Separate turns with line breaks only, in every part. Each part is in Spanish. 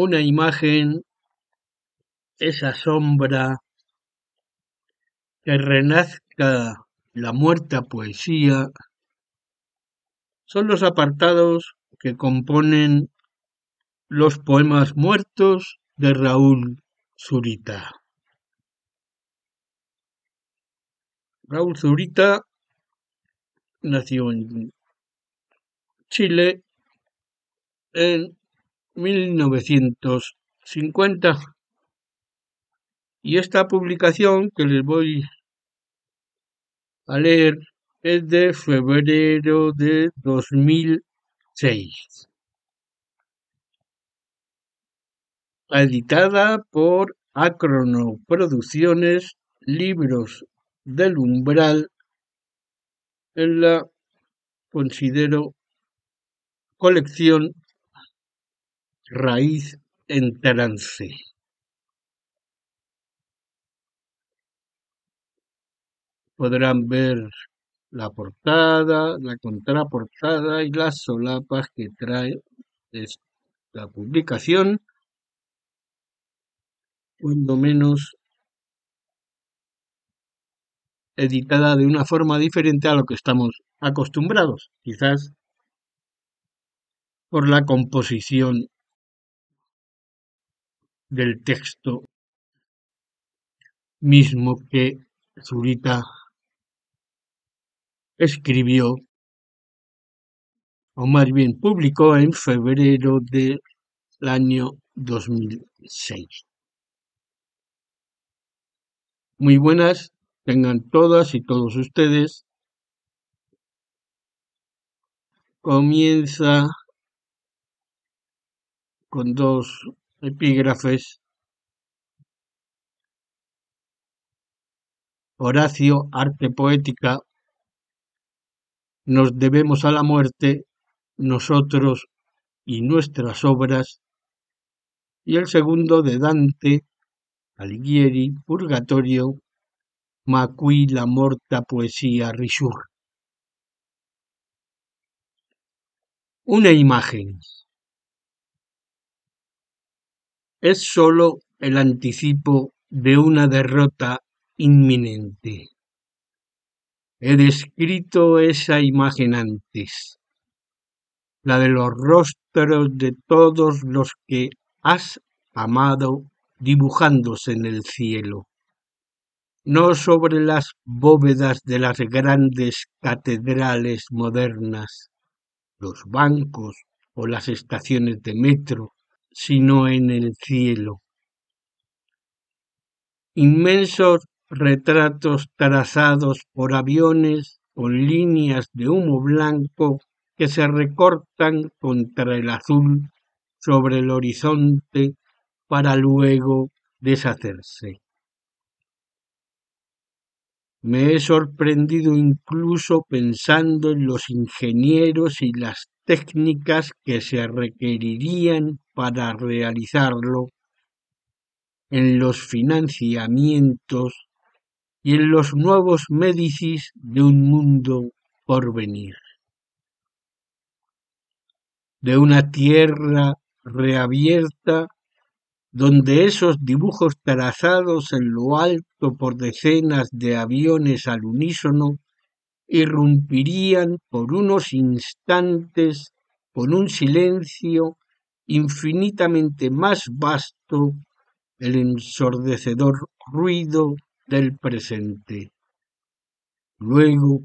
Una imagen, esa sombra, que renazca la muerta poesía, son los apartados que componen los poemas muertos de Raúl Zurita. Raúl Zurita nació en Chile en 1950 y esta publicación que les voy a leer es de febrero de 2006, editada por Acrono Producciones, Libros del Umbral, en la, considero, colección Raíz en Trance. Podrán ver la portada, la contraportada y las solapas que trae esta publicación, cuando menos editada de una forma diferente a lo que estamos acostumbrados, quizás por la composición del texto mismo que Zurita escribió, o más bien publicó en febrero del año 2006. Muy buenas tengan todas y todos ustedes. Comienza con dos epígrafes. Horacio, arte poética. Nos debemos a la muerte, nosotros y nuestras obras. Y el segundo de Dante Alighieri, Purgatorio, ma qui la morta poesia risurge. Una imagen. Es sólo el anticipo de una derrota inminente. He descrito esa imagen antes, la de los rostros de todos los que has amado dibujándose en el cielo, no sobre las bóvedas de las grandes catedrales modernas, los bancos o las estaciones de metro, sino en el cielo. Inmensos retratos trazados por aviones con líneas de humo blanco que se recortan contra el azul sobre el horizonte para luego deshacerse. Me he sorprendido incluso pensando en los ingenieros y las técnicas que se requerirían para realizarlo, en los financiamientos y en los nuevos médicis de un mundo por venir. De una tierra reabierta donde esos dibujos trazados en lo alto por decenas de aviones al unísono irrumpirían por unos instantes con un silencio infinitamente más vasto el ensordecedor ruido del presente. Luego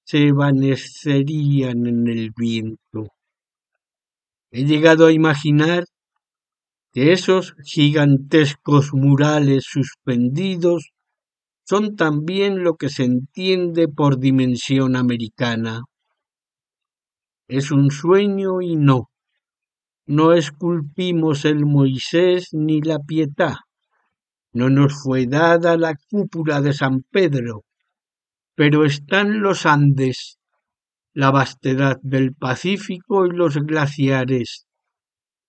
se evanescerían en el viento. He llegado a imaginar que esos gigantescos murales suspendidos son también lo que se entiende por dimensión americana. Es un sueño y no esculpimos el Moisés ni la Pietà, no nos fue dada la cúpula de San Pedro, pero están los Andes, la vastedad del Pacífico y los glaciares,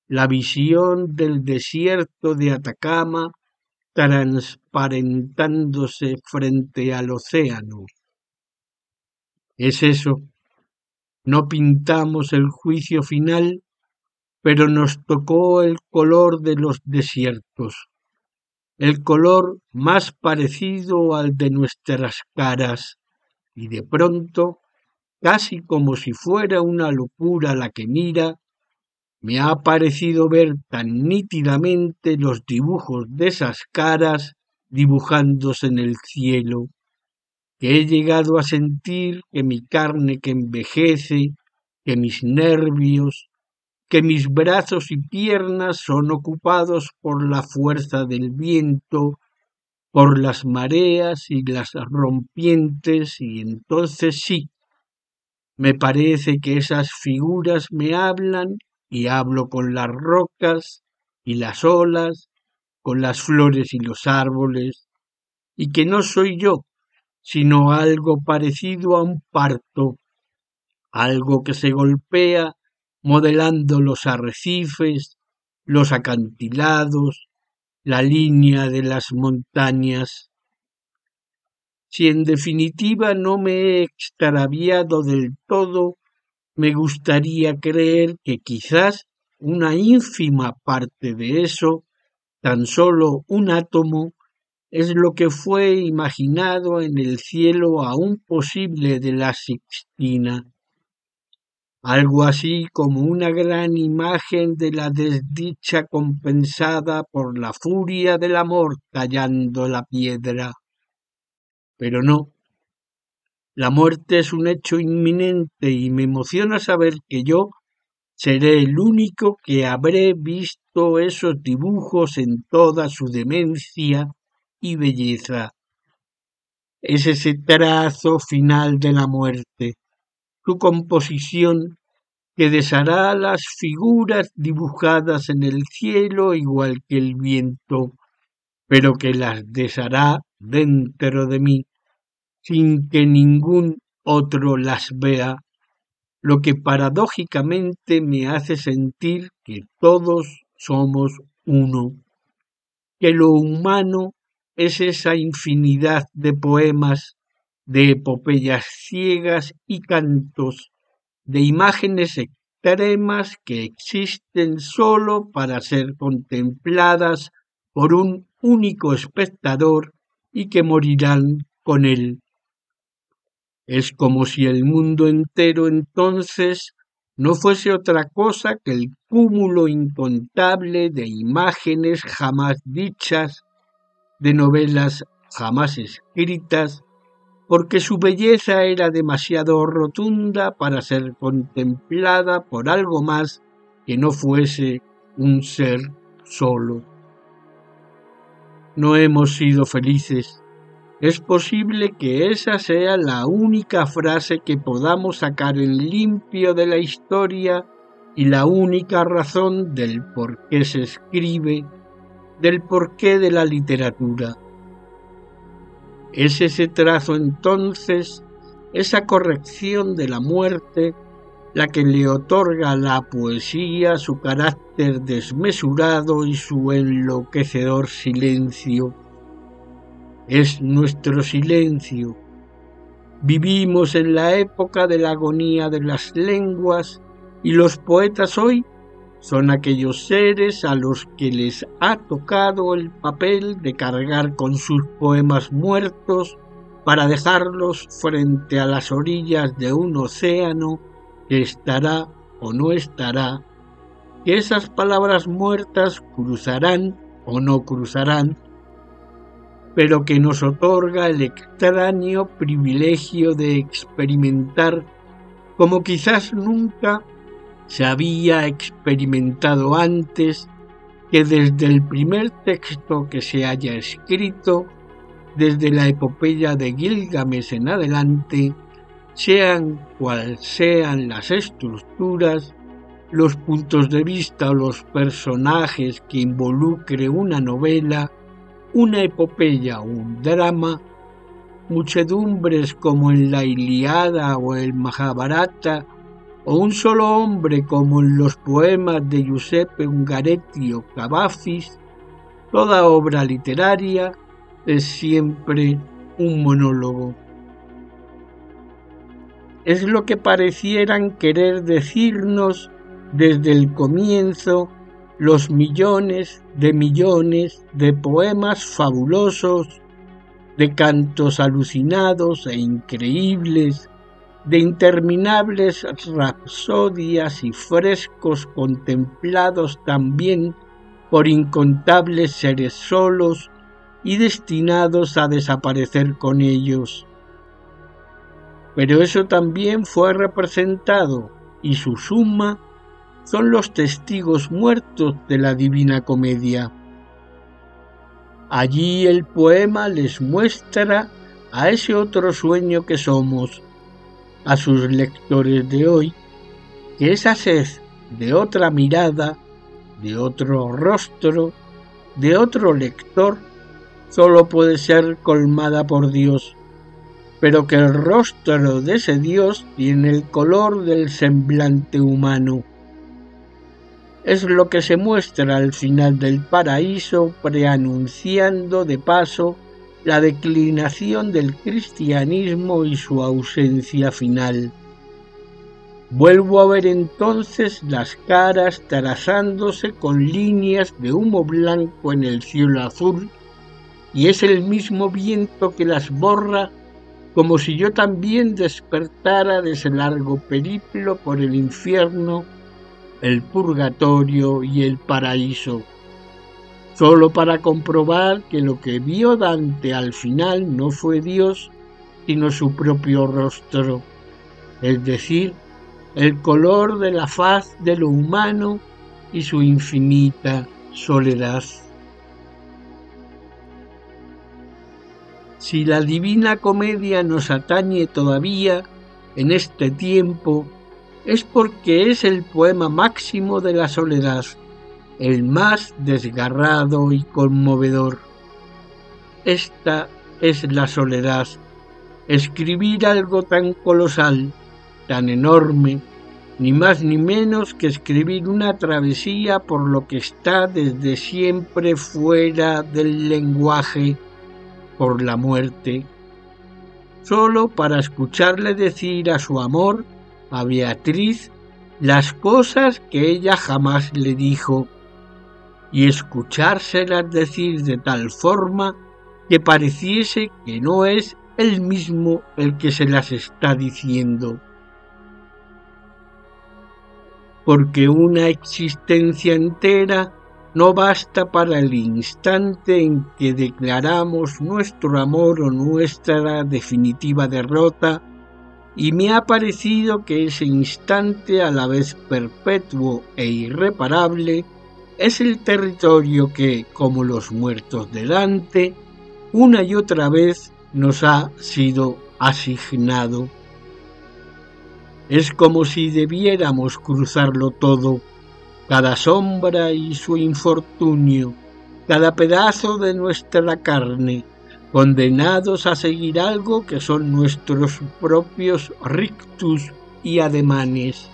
la visión del desierto de Atacama transparentándose frente al océano. Es eso, no pintamos el juicio final, pero nos tocó el color de los desiertos, el color más parecido al de nuestras caras, y de pronto, casi como si fuera una locura la que mira, me ha parecido ver tan nítidamente los dibujos de esas caras dibujándose en el cielo, que he llegado a sentir que mi carne que envejece, que mis nervios, que mis brazos y piernas son ocupados por la fuerza del viento, por las mareas y las rompientes, y entonces sí, me parece que esas figuras me hablan y hablo con las rocas y las olas, con las flores y los árboles, y que no soy yo, sino algo parecido a un parto, algo que se golpea modelando los arrecifes, los acantilados, la línea de las montañas. Si en definitiva no me he extraviado del todo, me gustaría creer que quizás una ínfima parte de eso, tan solo un átomo, es lo que fue imaginado en el cielo aún posible de la Sixtina, algo así como una gran imagen de la desdicha compensada por la furia del amor tallando la piedra. Pero no, la muerte es un hecho inminente y me emociona saber que yo seré el único que habré visto esos dibujos en toda su demencia y belleza. Es ese trazo final de la muerte, su composición que deshará las figuras dibujadas en el cielo igual que el viento, pero que las deshará dentro de mí, sin que ningún otro las vea, lo que paradójicamente me hace sentir que todos somos uno, que lo humano es esa infinidad de poemas, de epopeyas ciegas y cantos, de imágenes extremas que existen sólo para ser contempladas por un único espectador y que morirán con él. Es como si el mundo entero entonces no fuese otra cosa que el cúmulo incontable de imágenes jamás dichas, de novelas jamás escritas, porque su belleza era demasiado rotunda para ser contemplada por algo más que no fuese un ser solo. No hemos sido felices. Es posible que esa sea la única frase que podamos sacar en limpio de la historia y la única razón del por qué se escribe, del porqué de la literatura. Es ese trazo entonces, esa corrección de la muerte, la que le otorga a la poesía su carácter desmesurado y su enloquecedor silencio. Es nuestro silencio. Vivimos en la época de la agonía de las lenguas y los poetas hoy son aquellos seres a los que les ha tocado el papel de cargar con sus poemas muertos para dejarlos frente a las orillas de un océano que estará o no estará, que esas palabras muertas cruzarán o no cruzarán, pero que nos otorga el extraño privilegio de experimentar como quizás nunca se había experimentado antes, que desde el primer texto que se haya escrito, desde la epopeya de Gilgamesh en adelante, sean cual sean las estructuras, los puntos de vista o los personajes que involucre una novela, una epopeya o un drama, muchedumbres como en la Ilíada o el Mahabharata, o un solo hombre como en los poemas de Giuseppe Ungaretti o Cavafis, toda obra literaria es siempre un monólogo. Es lo que parecieran querer decirnos desde el comienzo los millones de poemas fabulosos, de cantos alucinados e increíbles, de interminables rapsodias y frescos contemplados también por incontables seres solos y destinados a desaparecer con ellos. Pero eso también fue representado, y su suma son los testigos muertos de la Divina Comedia. Allí el poema les muestra a ese otro sueño que somos, a sus lectores de hoy, que esa sed de otra mirada, de otro rostro, de otro lector, solo puede ser colmada por Dios, pero que el rostro de ese Dios tiene el color del semblante humano. Es lo que se muestra al final del paraíso, preanunciando de paso la declinación del cristianismo y su ausencia final. Vuelvo a ver entonces las caras trazándose con líneas de humo blanco en el cielo azul, y es el mismo viento que las borra, como si yo también despertara de ese largo periplo por el infierno, el purgatorio y el paraíso, solo para comprobar que lo que vio Dante al final no fue Dios, sino su propio rostro, es decir, el color de la faz de lo humano y su infinita soledad. Si la Divina Comedia nos atañe todavía en este tiempo, es porque es el poema máximo de la soledad, el más desgarrado y conmovedor. Esta es la soledad, escribir algo tan colosal, tan enorme, ni más ni menos que escribir una travesía por lo que está desde siempre fuera del lenguaje, por la muerte, solo para escucharle decir a su amor, a Beatriz, las cosas que ella jamás le dijo, y escuchárselas decir de tal forma que pareciese que no es él mismo el que se las está diciendo. Porque una existencia entera no basta para el instante en que declaramos nuestro amor o nuestra definitiva derrota, y me ha parecido que ese instante, a la vez perpetuo e irreparable, es el territorio que, como los muertos de Dante, una y otra vez nos ha sido asignado. Es como si debiéramos cruzarlo todo, cada sombra y su infortunio, cada pedazo de nuestra carne, condenados a seguir algo que son nuestros propios rictus y ademanes,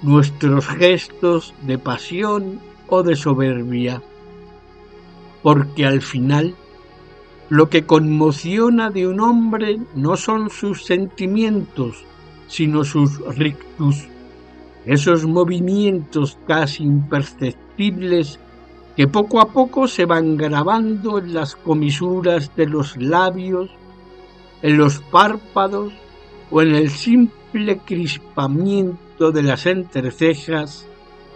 nuestros gestos de pasión o de soberbia, porque al final lo que conmociona de un hombre no son sus sentimientos, sino sus rictus, esos movimientos casi imperceptibles que poco a poco se van grabando en las comisuras de los labios, en los párpados o en el simple crispamiento de las entrecejas,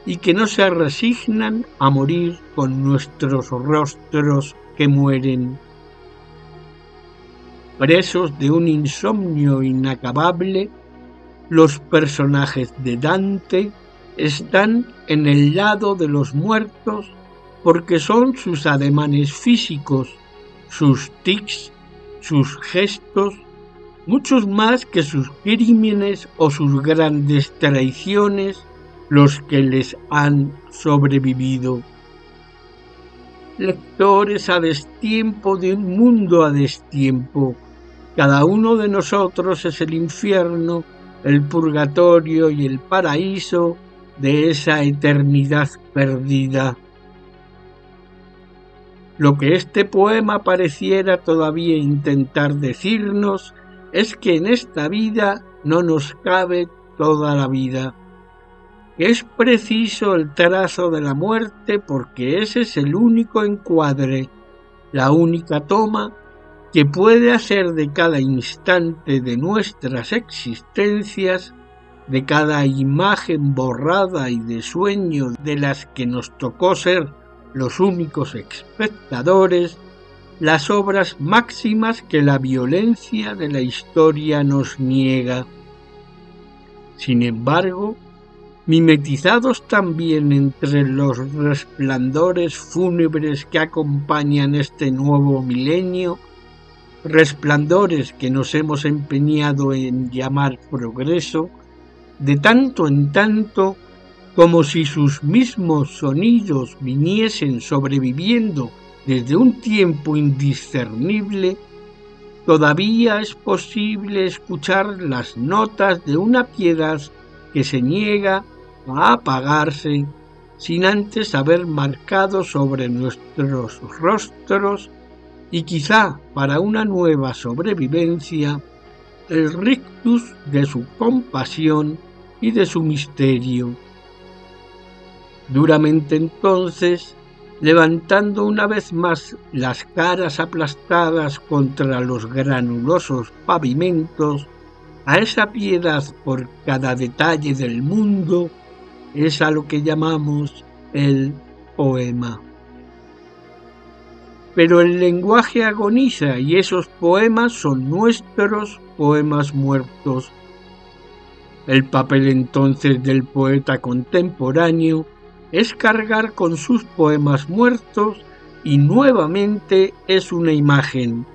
y que no se resignan a morir con nuestros rostros que mueren. Presos de un insomnio inacabable, los personajes de Dante están en el lado de los muertos porque son sus ademanes físicos, sus tics, sus gestos, muchos más que sus crímenes o sus grandes traiciones, los que les han sobrevivido. Lectores a destiempo de un mundo a destiempo, cada uno de nosotros es el infierno, el purgatorio y el paraíso de esa eternidad perdida. Lo que este poema pareciera todavía intentar decirnos es que en esta vida no nos cabe toda la vida. Es preciso el trazo de la muerte porque ese es el único encuadre, la única toma que puede hacer de cada instante de nuestras existencias, de cada imagen borrada y de sueño de las que nos tocó ser los únicos espectadores, las obras máximas que la violencia de la historia nos niega. Sin embargo, mimetizados también entre los resplandores fúnebres que acompañan este nuevo milenio, resplandores que nos hemos empeñado en llamar progreso, de tanto en tanto, como si sus mismos sonidos viniesen sobreviviendo desde un tiempo indiscernible, todavía es posible escuchar las notas de una piedad que se niega a apagarse sin antes haber marcado sobre nuestros rostros y quizá para una nueva sobrevivencia el rictus de su compasión y de su misterio. Duramente entonces, levantando una vez más las caras aplastadas contra los granulosos pavimentos, a esa piedad por cada detalle del mundo, es a lo que llamamos el poema. Pero el lenguaje agoniza y esos poemas son nuestros poemas muertos. El papel entonces del poeta contemporáneo es cargar con sus poemas muertos y nuevamente es una imagen,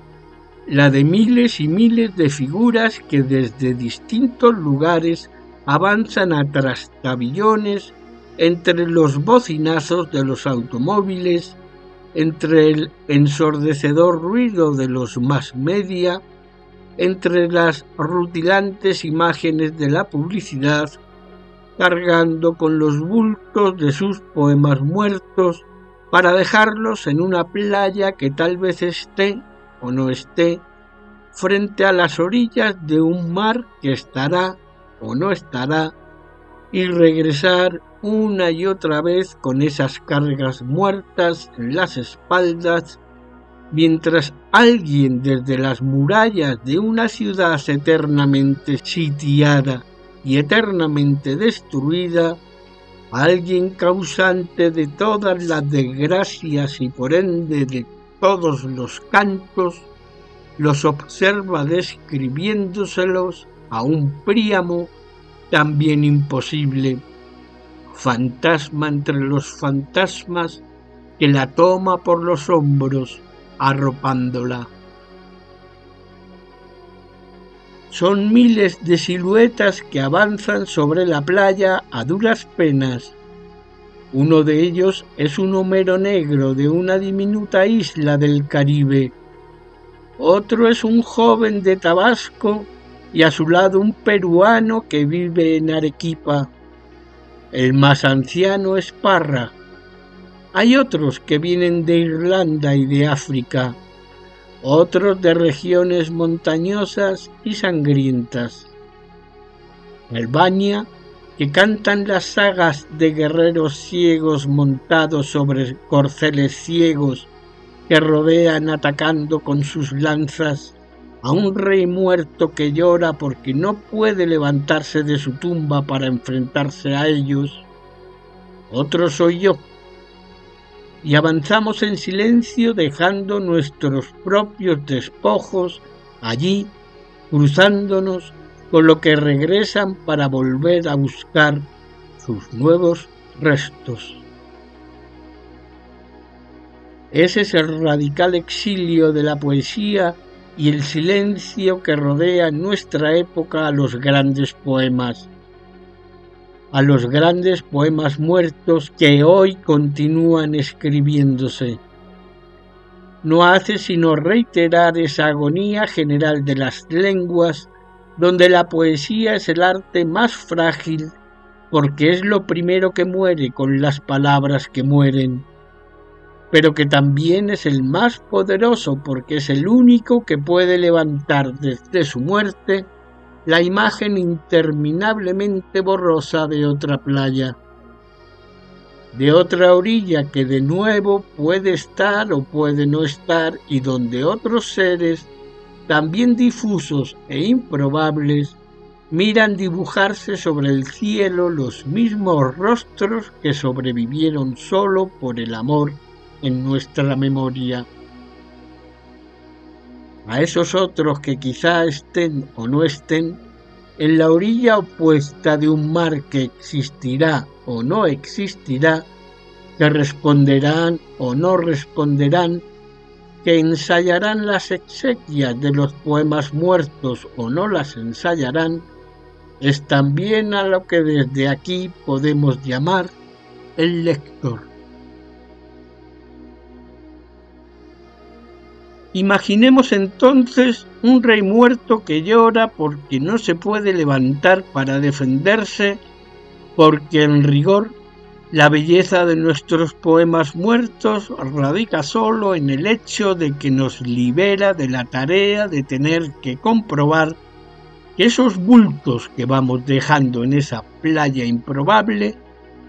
la de miles y miles de figuras que desde distintos lugares avanzan a trastabillones entre los bocinazos de los automóviles, entre el ensordecedor ruido de los mass media, entre las rutilantes imágenes de la publicidad, cargando con los bultos de sus poemas muertos para dejarlos en una playa que tal vez esté o no esté frente a las orillas de un mar que estará o no estará y regresar una y otra vez con esas cargas muertas en las espaldas mientras alguien desde las murallas de una ciudad eternamente sitiada y eternamente destruida, alguien causante de todas las desgracias y por ende de todos los cantos, los observa describiéndoselos a un Príamo también imposible, fantasma entre los fantasmas que la toma por los hombros, arropándola. Son miles de siluetas que avanzan sobre la playa a duras penas. Uno de ellos es un Homero negro de una diminuta isla del Caribe. Otro es un joven de Tabasco y a su lado un peruano que vive en Arequipa. El más anciano es Parra. Hay otros que vienen de Irlanda y de África, otros de regiones montañosas y sangrientas. Albania, que cantan las sagas de guerreros ciegos montados sobre corceles ciegos que rodean atacando con sus lanzas a un rey muerto que llora porque no puede levantarse de su tumba para enfrentarse a ellos. Otro soy yo. Y avanzamos en silencio dejando nuestros propios despojos allí, cruzándonos con lo que regresan para volver a buscar sus nuevos restos. Ese es el radical exilio de la poesía y el silencio que rodea en nuestra época a los grandes poemas. A los grandes poemas muertos que hoy continúan escribiéndose. No hace sino reiterar esa agonía general de las lenguas, donde la poesía es el arte más frágil, porque es lo primero que muere con las palabras que mueren, pero que también es el más poderoso porque es el único que puede levantar desde su muerte la imagen interminablemente borrosa de otra playa, de otra orilla que de nuevo puede estar o puede no estar y donde otros seres, también difusos e improbables, miran dibujarse sobre el cielo los mismos rostros que sobrevivieron solo por el amor en nuestra memoria. A esos otros que quizá estén o no estén en la orilla opuesta de un mar que existirá o no existirá, que responderán o no responderán, que ensayarán las exequias de los poemas muertos o no las ensayarán, es también a lo que desde aquí podemos llamar el lector. Imaginemos entonces un rey muerto que llora porque no se puede levantar para defenderse, porque en rigor la belleza de nuestros poemas muertos radica solo en el hecho de que nos libera de la tarea de tener que comprobar que esos bultos que vamos dejando en esa playa improbable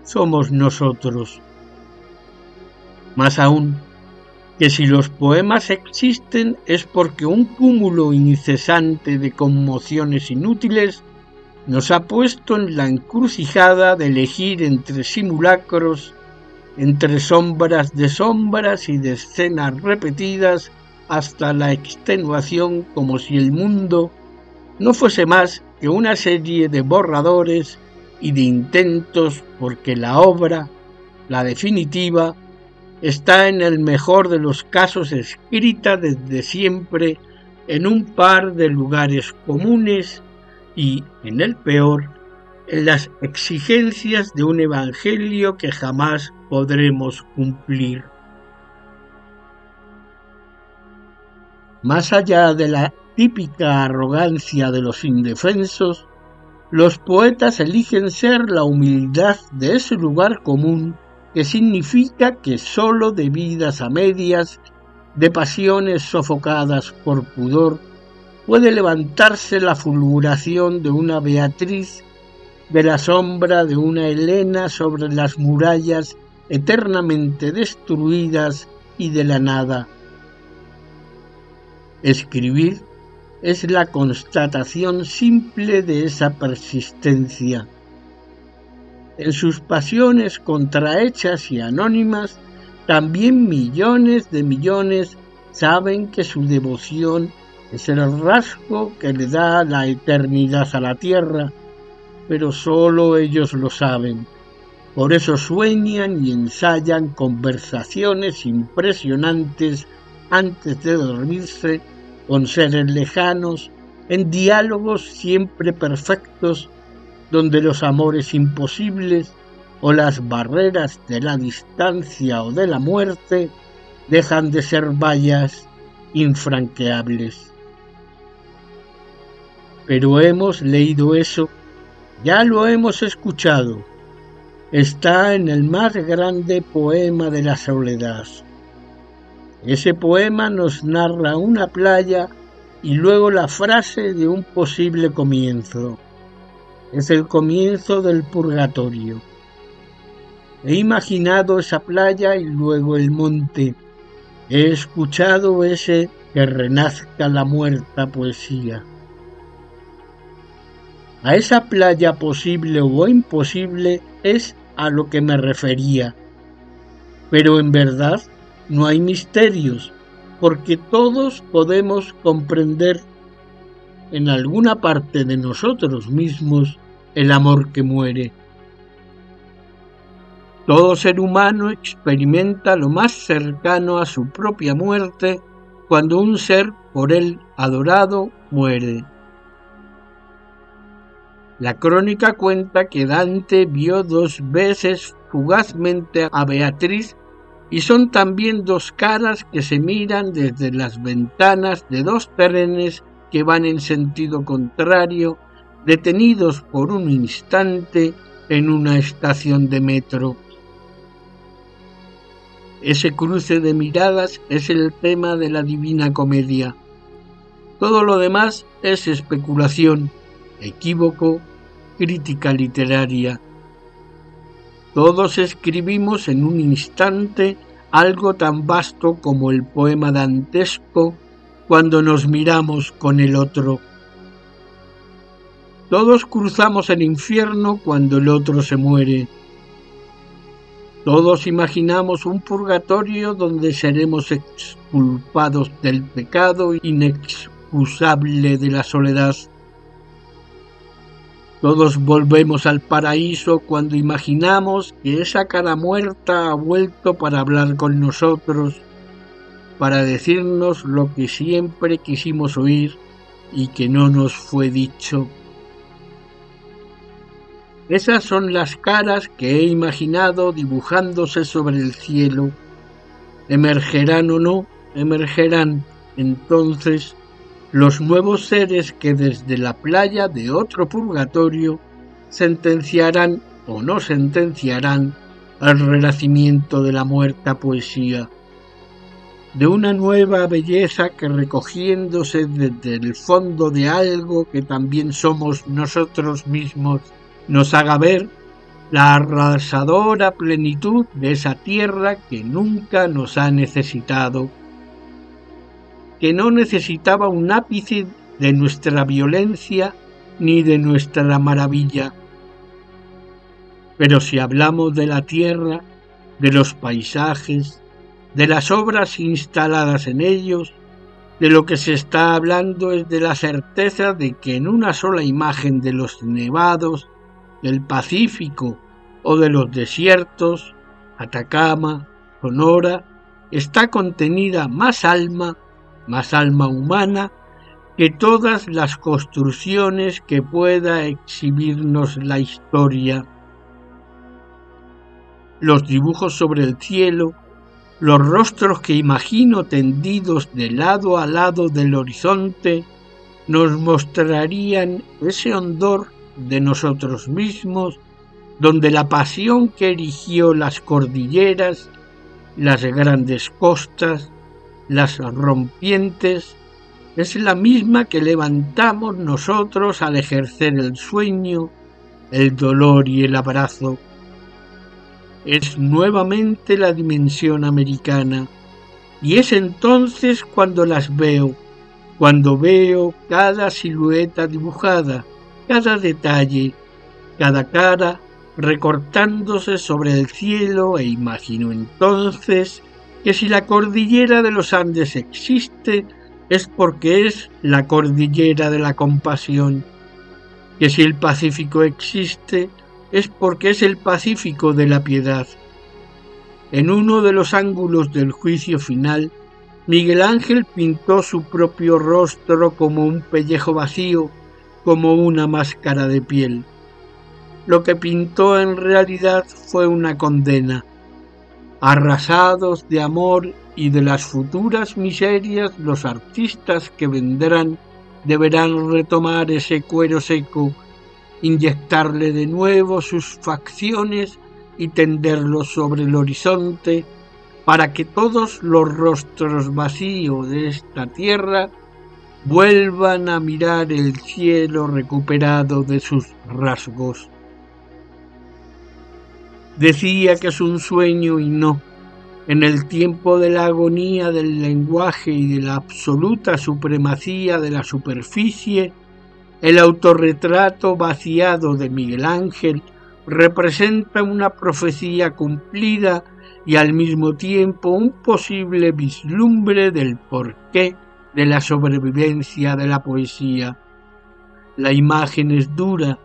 somos nosotros. Más aún, que si los poemas existen es porque un cúmulo incesante de conmociones inútiles nos ha puesto en la encrucijada de elegir entre simulacros, entre sombras de sombras y de escenas repetidas hasta la extenuación, como si el mundo no fuese más que una serie de borradores y de intentos, porque la obra, la definitiva, está en el mejor de los casos escrita desde siempre en un par de lugares comunes y, en el peor, en las exigencias de un evangelio que jamás podremos cumplir. Más allá de la típica arrogancia de los indefensos, los poetas eligen ser la humildad de ese lugar común que significa que sólo de vidas a medias, de pasiones sofocadas por pudor, puede levantarse la fulguración de una Beatriz, de la sombra de una Helena sobre las murallas eternamente destruidas y de la nada. Escribir es la constatación simple de esa persistencia. En sus pasiones contrahechas y anónimas, también millones de millones saben que su devoción es el rasgo que le da la eternidad a la tierra, pero solo ellos lo saben. Por eso sueñan y ensayan conversaciones impresionantes antes de dormirse con seres lejanos, en diálogos siempre perfectos, donde los amores imposibles o las barreras de la distancia o de la muerte dejan de ser vallas infranqueables. Pero hemos leído eso, ya lo hemos escuchado, está en el más grande poema de la soledad. Ese poema nos narra una playa y luego la frase de un posible comienzo. Es el comienzo del purgatorio. He imaginado esa playa y luego el monte. He escuchado ese que renazca la muerta poesía. A esa playa posible o imposible es a lo que me refería. Pero en verdad no hay misterios, porque todos podemos comprender en alguna parte de nosotros mismos el amor que muere. Todo ser humano experimenta lo más cercano a su propia muerte cuando un ser por él adorado muere. La crónica cuenta que Dante vio 2 veces fugazmente a Beatriz y son también 2 caras que se miran desde las ventanas de 2 trenes que van en sentido contrario, detenidos por un instante en una estación de metro. Ese cruce de miradas es el tema de la Divina Comedia. Todo lo demás es especulación, equívoco, crítica literaria. Todos escribimos en un instante algo tan vasto como el poema dantesco cuando nos miramos con el otro. Todos cruzamos el infierno cuando el otro se muere. Todos imaginamos un purgatorio donde seremos exculpados del pecado inexcusable de la soledad. Todos volvemos al paraíso cuando imaginamos que esa cara muerta ha vuelto para hablar con nosotros, para decirnos lo que siempre quisimos oír y que no nos fue dicho. Esas son las caras que he imaginado dibujándose sobre el cielo. ¿Emergerán o no? Emergerán entonces los nuevos seres que desde la playa de otro purgatorio sentenciarán o no sentenciarán al renacimiento de la muerta poesía, de una nueva belleza que recogiéndose desde el fondo de algo que también somos nosotros mismos, nos haga ver la arrasadora plenitud de esa tierra que nunca nos ha necesitado, que no necesitaba un ápice de nuestra violencia ni de nuestra maravilla. Pero si hablamos de la tierra, de los paisajes, de las obras instaladas en ellos, de lo que se está hablando es de la certeza de que en una sola imagen de los nevados, del Pacífico o de los desiertos, Atacama, Sonora, está contenida más alma humana que todas las construcciones que pueda exhibirnos la historia. Los dibujos sobre el cielo, los rostros que imagino tendidos de lado a lado del horizonte, nos mostrarían ese hondor de nosotros mismos, donde la pasión que erigió las cordilleras, las grandes costas, las rompientes, es la misma que levantamos nosotros al ejercer el sueño, el dolor y el abrazo. Es nuevamente la dimensión americana, y es entonces cuando las veo, cuando veo cada silueta dibujada, cada detalle, cada cara recortándose sobre el cielo, e imagino entonces que si la cordillera de los Andes existe es porque es la cordillera de la compasión, que si el Pacífico existe es porque es el Pacífico de la piedad. En uno de los ángulos del juicio final, Miguel Ángel pintó su propio rostro como un pellejo vacío, como una máscara de piel. Lo que pintó en realidad fue una condena. Arrasados de amor y de las futuras miserias, los artistas que vendrán deberán retomar ese cuero seco, inyectarle de nuevo sus facciones y tenderlo sobre el horizonte para que todos los rostros vacíos de esta tierra vuelvan a mirar el cielo recuperado de sus rasgos. Decía que es un sueño y no. En el tiempo de la agonía del lenguaje y de la absoluta supremacía de la superficie, el autorretrato vaciado de Miguel Ángel representa una profecía cumplida y al mismo tiempo un posible vislumbre del porqué de la sobrevivencia de la poesía. La imagen es dura.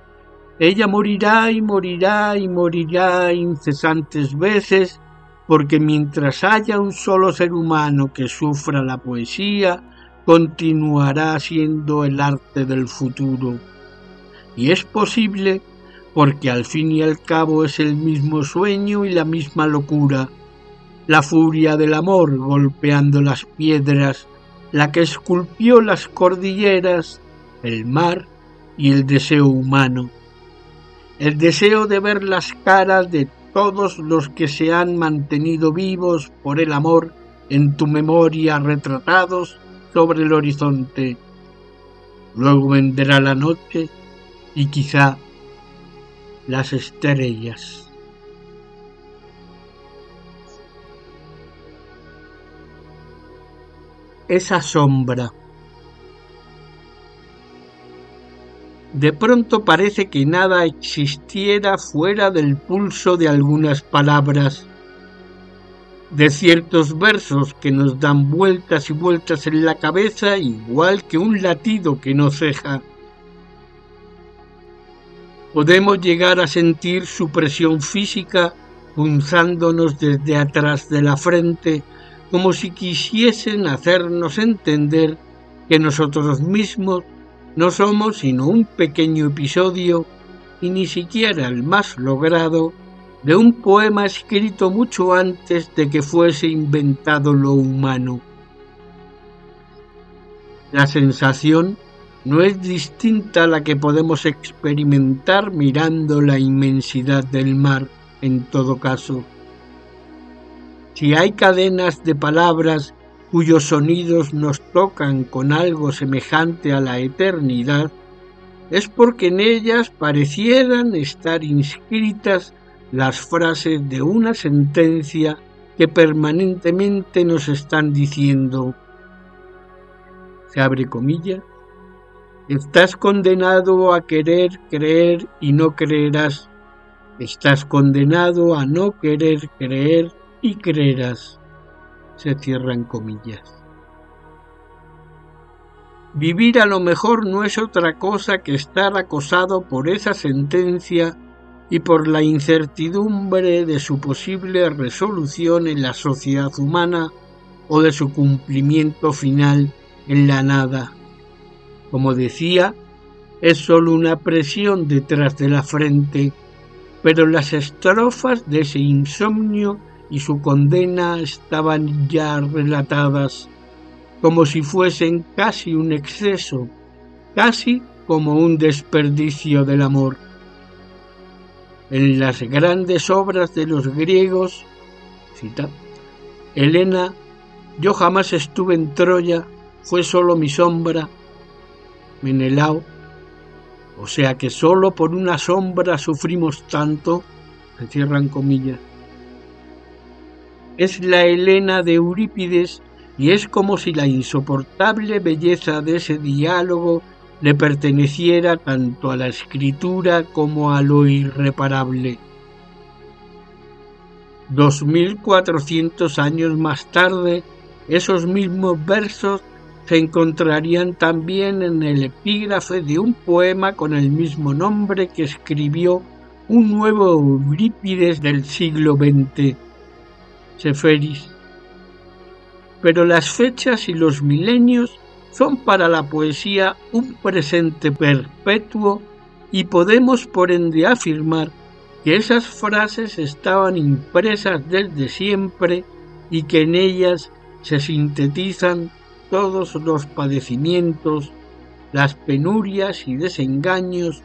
Ella morirá y morirá y morirá incesantes veces, porque mientras haya un solo ser humano que sufra la poesía, continuará siendo el arte del futuro. Y es posible porque al fin y al cabo es el mismo sueño y la misma locura, la furia del amor golpeando las piedras, la que esculpió las cordilleras, el mar y el deseo humano. El deseo de ver las caras de todos los que se han mantenido vivos por el amor en tu memoria retratados sobre el horizonte. Luego vendrá la noche y quizá las estrellas. Esa sombra. De pronto parece que nada existiera fuera del pulso de algunas palabras, de ciertos versos que nos dan vueltas y vueltas en la cabeza, igual que un latido que no ceja. Podemos llegar a sentir su presión física punzándonos desde atrás de la frente, como si quisiesen hacernos entender que nosotros mismos no somos sino un pequeño episodio, y ni siquiera el más logrado, de un poema escrito mucho antes de que fuese inventado lo humano. La sensación no es distinta a la que podemos experimentar mirando la inmensidad del mar, en todo caso. Si hay cadenas de palabras cuyos sonidos nos tocan con algo semejante a la eternidad, es porque en ellas parecieran estar inscritas las frases de una sentencia que permanentemente nos están diciendo, se abre comillas, estás condenado a querer creer y no creerás, estás condenado a no querer creer y creerás, se cierran comillas. Vivir a lo mejor no es otra cosa que estar acosado por esa sentencia y por la incertidumbre de su posible resolución en la sociedad humana o de su cumplimiento final en la nada. Como decía, es sólo una presión detrás de la frente, pero las estrofas de ese insomnio y su condena estaban ya relatadas, como si fuesen casi un exceso, casi como un desperdicio del amor. En las grandes obras de los griegos, cita, Helena, yo jamás estuve en Troya, fue solo mi sombra, Menelao, o sea que solo por una sombra sufrimos tanto, se cierran comillas. Es la Helena de Eurípides y es como si la insoportable belleza de ese diálogo le perteneciera tanto a la escritura como a lo irreparable. 2400 años más tarde, esos mismos versos se encontrarían también en el epígrafe de un poema con el mismo nombre que escribió un nuevo Eurípides del siglo XX, Seferis. Pero las fechas y los milenios son para la poesía un presente perpetuo y podemos por ende afirmar que esas frases estaban impresas desde siempre y que en ellas se sintetizan todos los padecimientos, las penurias y desengaños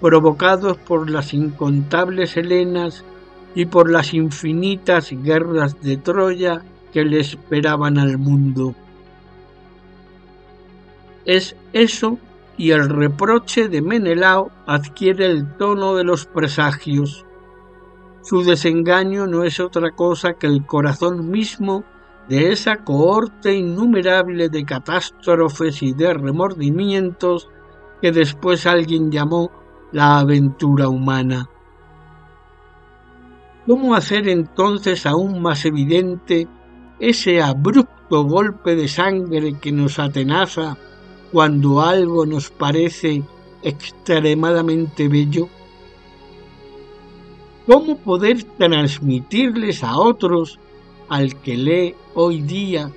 provocados por las incontables Helenas y por las infinitas guerras de Troya que le esperaban al mundo. Es eso y el reproche de Menelao adquiere el tono de los presagios. Su desengaño no es otra cosa que el corazón mismo de esa cohorte innumerable de catástrofes y de remordimientos que después alguien llamó la aventura humana. ¿Cómo hacer entonces aún más evidente ese abrupto golpe de sangre que nos atenaza cuando algo nos parece extremadamente bello? ¿Cómo poder transmitirles a otros, al que lee hoy día,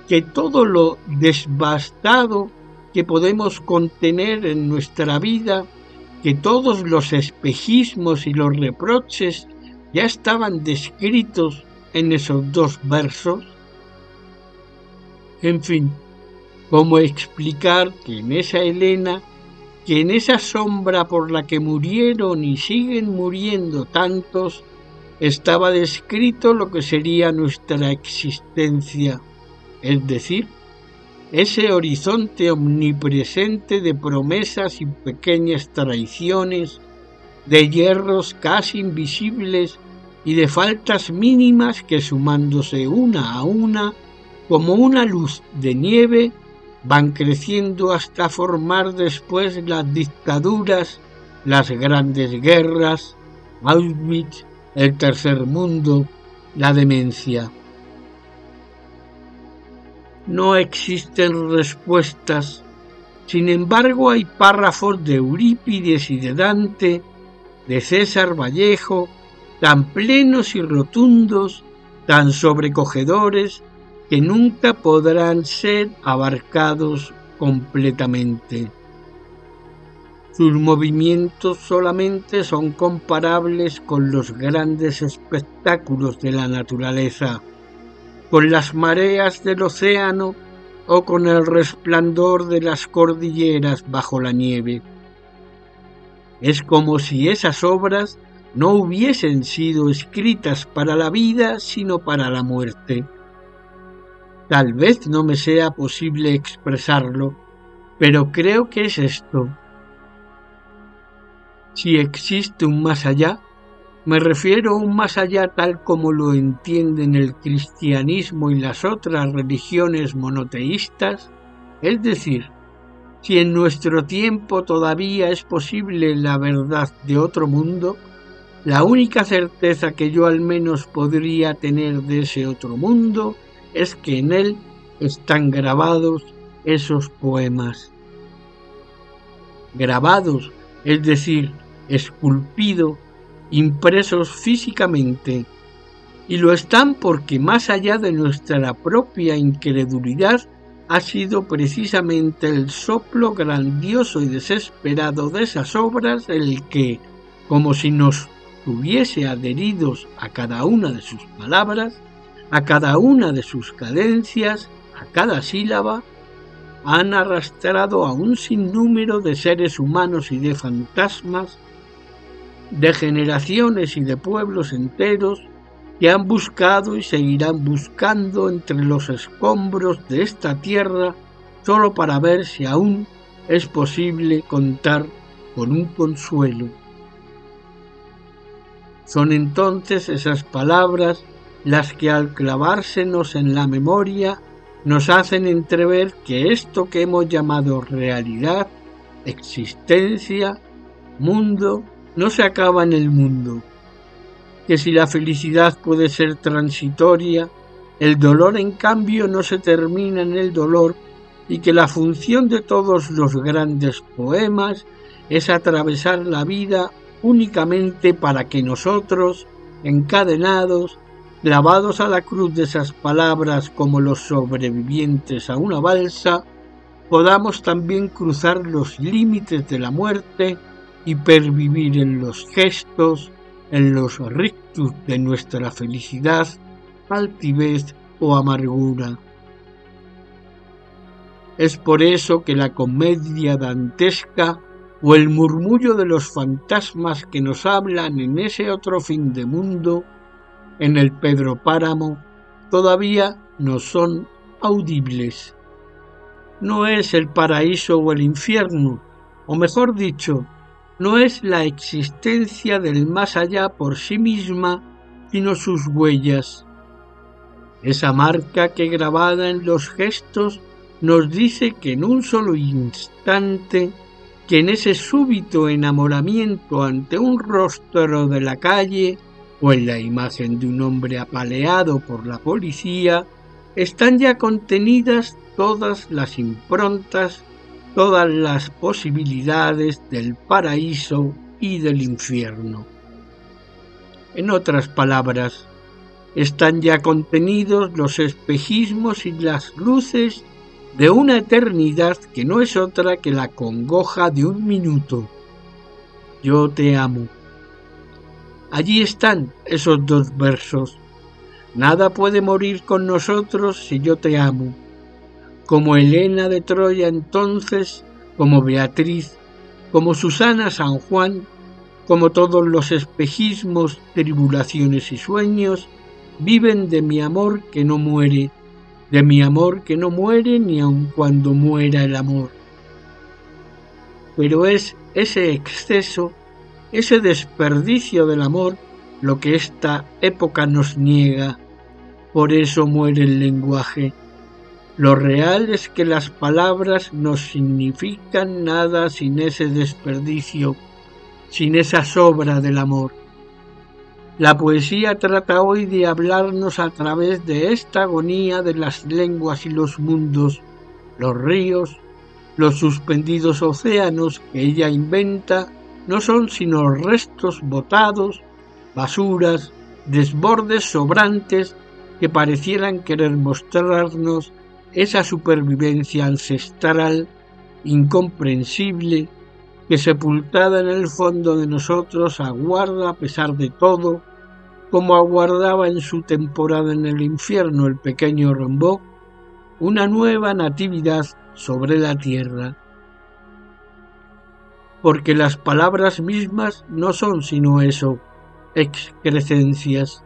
que todo lo devastado que podemos contener en nuestra vida, que todos los espejismos y los reproches ya estaban descritos en esos dos versos? En fin, ¿cómo explicar que en esa Helena, que en esa sombra por la que murieron y siguen muriendo tantos, estaba descrito lo que sería nuestra existencia, es decir, ese horizonte omnipresente de promesas y pequeñas traiciones, de hierros casi invisibles y de faltas mínimas que sumándose una a una, como una luz de nieve, van creciendo hasta formar después las dictaduras, las grandes guerras, Auschwitz, el tercer mundo, la demencia. No existen respuestas, sin embargo hay párrafos de Eurípides y de Dante, de César Vallejo, tan plenos y rotundos, tan sobrecogedores, que nunca podrán ser abarcados completamente. Sus movimientos solamente son comparables con los grandes espectáculos de la naturaleza, con las mareas del océano o con el resplandor de las cordilleras bajo la nieve. Es como si esas obras no hubiesen sido escritas para la vida, sino para la muerte. Tal vez no me sea posible expresarlo, pero creo que es esto. Si existe un más allá, me refiero a un más allá tal como lo entienden el cristianismo y las otras religiones monoteístas, es decir, si en nuestro tiempo todavía es posible la verdad de otro mundo, la única certeza que yo al menos podría tener de ese otro mundo es que en él están grabados esos poemas. Grabados, es decir, esculpidos, impresos físicamente, y lo están porque más allá de nuestra propia incredulidad ha sido precisamente el soplo grandioso y desesperado de esas obras el que, como si nos tuviese adheridos a cada una de sus palabras, a cada una de sus cadencias, a cada sílaba, han arrastrado a un sinnúmero de seres humanos y de fantasmas, de generaciones y de pueblos enteros que han buscado y seguirán buscando entre los escombros de esta tierra solo para ver si aún es posible contar con un consuelo. Son entonces esas palabras las que al clavársenos en la memoria nos hacen entrever que esto que hemos llamado realidad, existencia, mundo, no se acaba en el mundo, que si la felicidad puede ser transitoria, el dolor en cambio no se termina en el dolor y que la función de todos los grandes poemas es atravesar la vida únicamente para que nosotros, encadenados, clavados a la cruz de esas palabras como los sobrevivientes a una balsa, podamos también cruzar los límites de la muerte y pervivir en los gestos, en los rictus de nuestra felicidad, altivez o amargura. Es por eso que la comedia dantesca o el murmullo de los fantasmas que nos hablan en ese otro fin de mundo, en el Pedro Páramo, todavía no son audibles. No es el paraíso o el infierno, o mejor dicho, no es la existencia del más allá por sí misma, sino sus huellas. Esa marca que grabada en los gestos nos dice que en un solo instante, que en ese súbito enamoramiento ante un rostro de la calle o en la imagen de un hombre apaleado por la policía, están ya contenidas todas las improntas, todas las posibilidades del paraíso y del infierno. En otras palabras, están ya contenidos los espejismos y las luces de una eternidad que no es otra que la congoja de un minuto. Yo te amo. Allí están esos dos versos. Nada puede morir con nosotros si yo te amo. Como Helena de Troya entonces, como Beatriz, como Susana San Juan, como todos los espejismos, tribulaciones y sueños, viven de mi amor que no muere, de mi amor que no muere ni aun cuando muera el amor. Pero es ese exceso, ese desperdicio del amor, lo que esta época nos niega. Por eso muere el lenguaje. Lo real es que las palabras no significan nada sin ese desperdicio, sin esa sobra del amor. La poesía trata hoy de hablarnos a través de esta agonía de las lenguas y los mundos, los ríos, los suspendidos océanos que ella inventa no son sino restos botados, basuras, desbordes sobrantes que parecieran querer mostrarnos esa supervivencia ancestral, incomprensible, que sepultada en el fondo de nosotros aguarda a pesar de todo, como aguardaba en su temporada en el infierno el pequeño Rimbaud, una nueva natividad sobre la tierra. Porque las palabras mismas no son sino eso, excrescencias,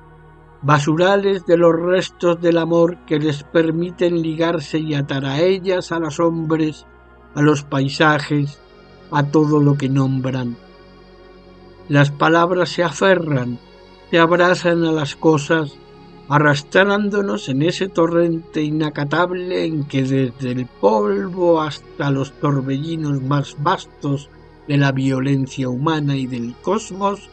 basurales de los restos del amor que les permiten ligarse y atar a ellas, a los hombres, a los paisajes, a todo lo que nombran. Las palabras se aferran, se abrazan a las cosas, arrastrándonos en ese torrente inacatable en que desde el polvo hasta los torbellinos más vastos de la violencia humana y del cosmos,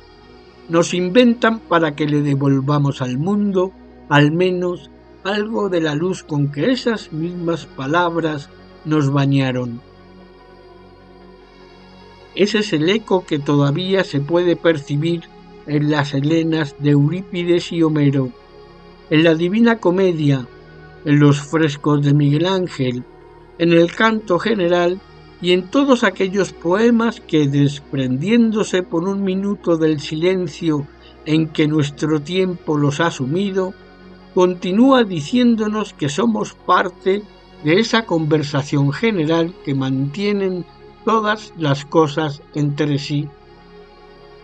nos inventan para que le devolvamos al mundo, al menos, algo de la luz con que esas mismas palabras nos bañaron. Ese es el eco que todavía se puede percibir en las Helenas de Eurípides y Homero, en la Divina Comedia, en los frescos de Miguel Ángel, en el canto general y en todos aquellos poemas que, desprendiéndose por un minuto del silencio en que nuestro tiempo los ha sumido, continúa diciéndonos que somos parte de esa conversación general que mantienen todas las cosas entre sí.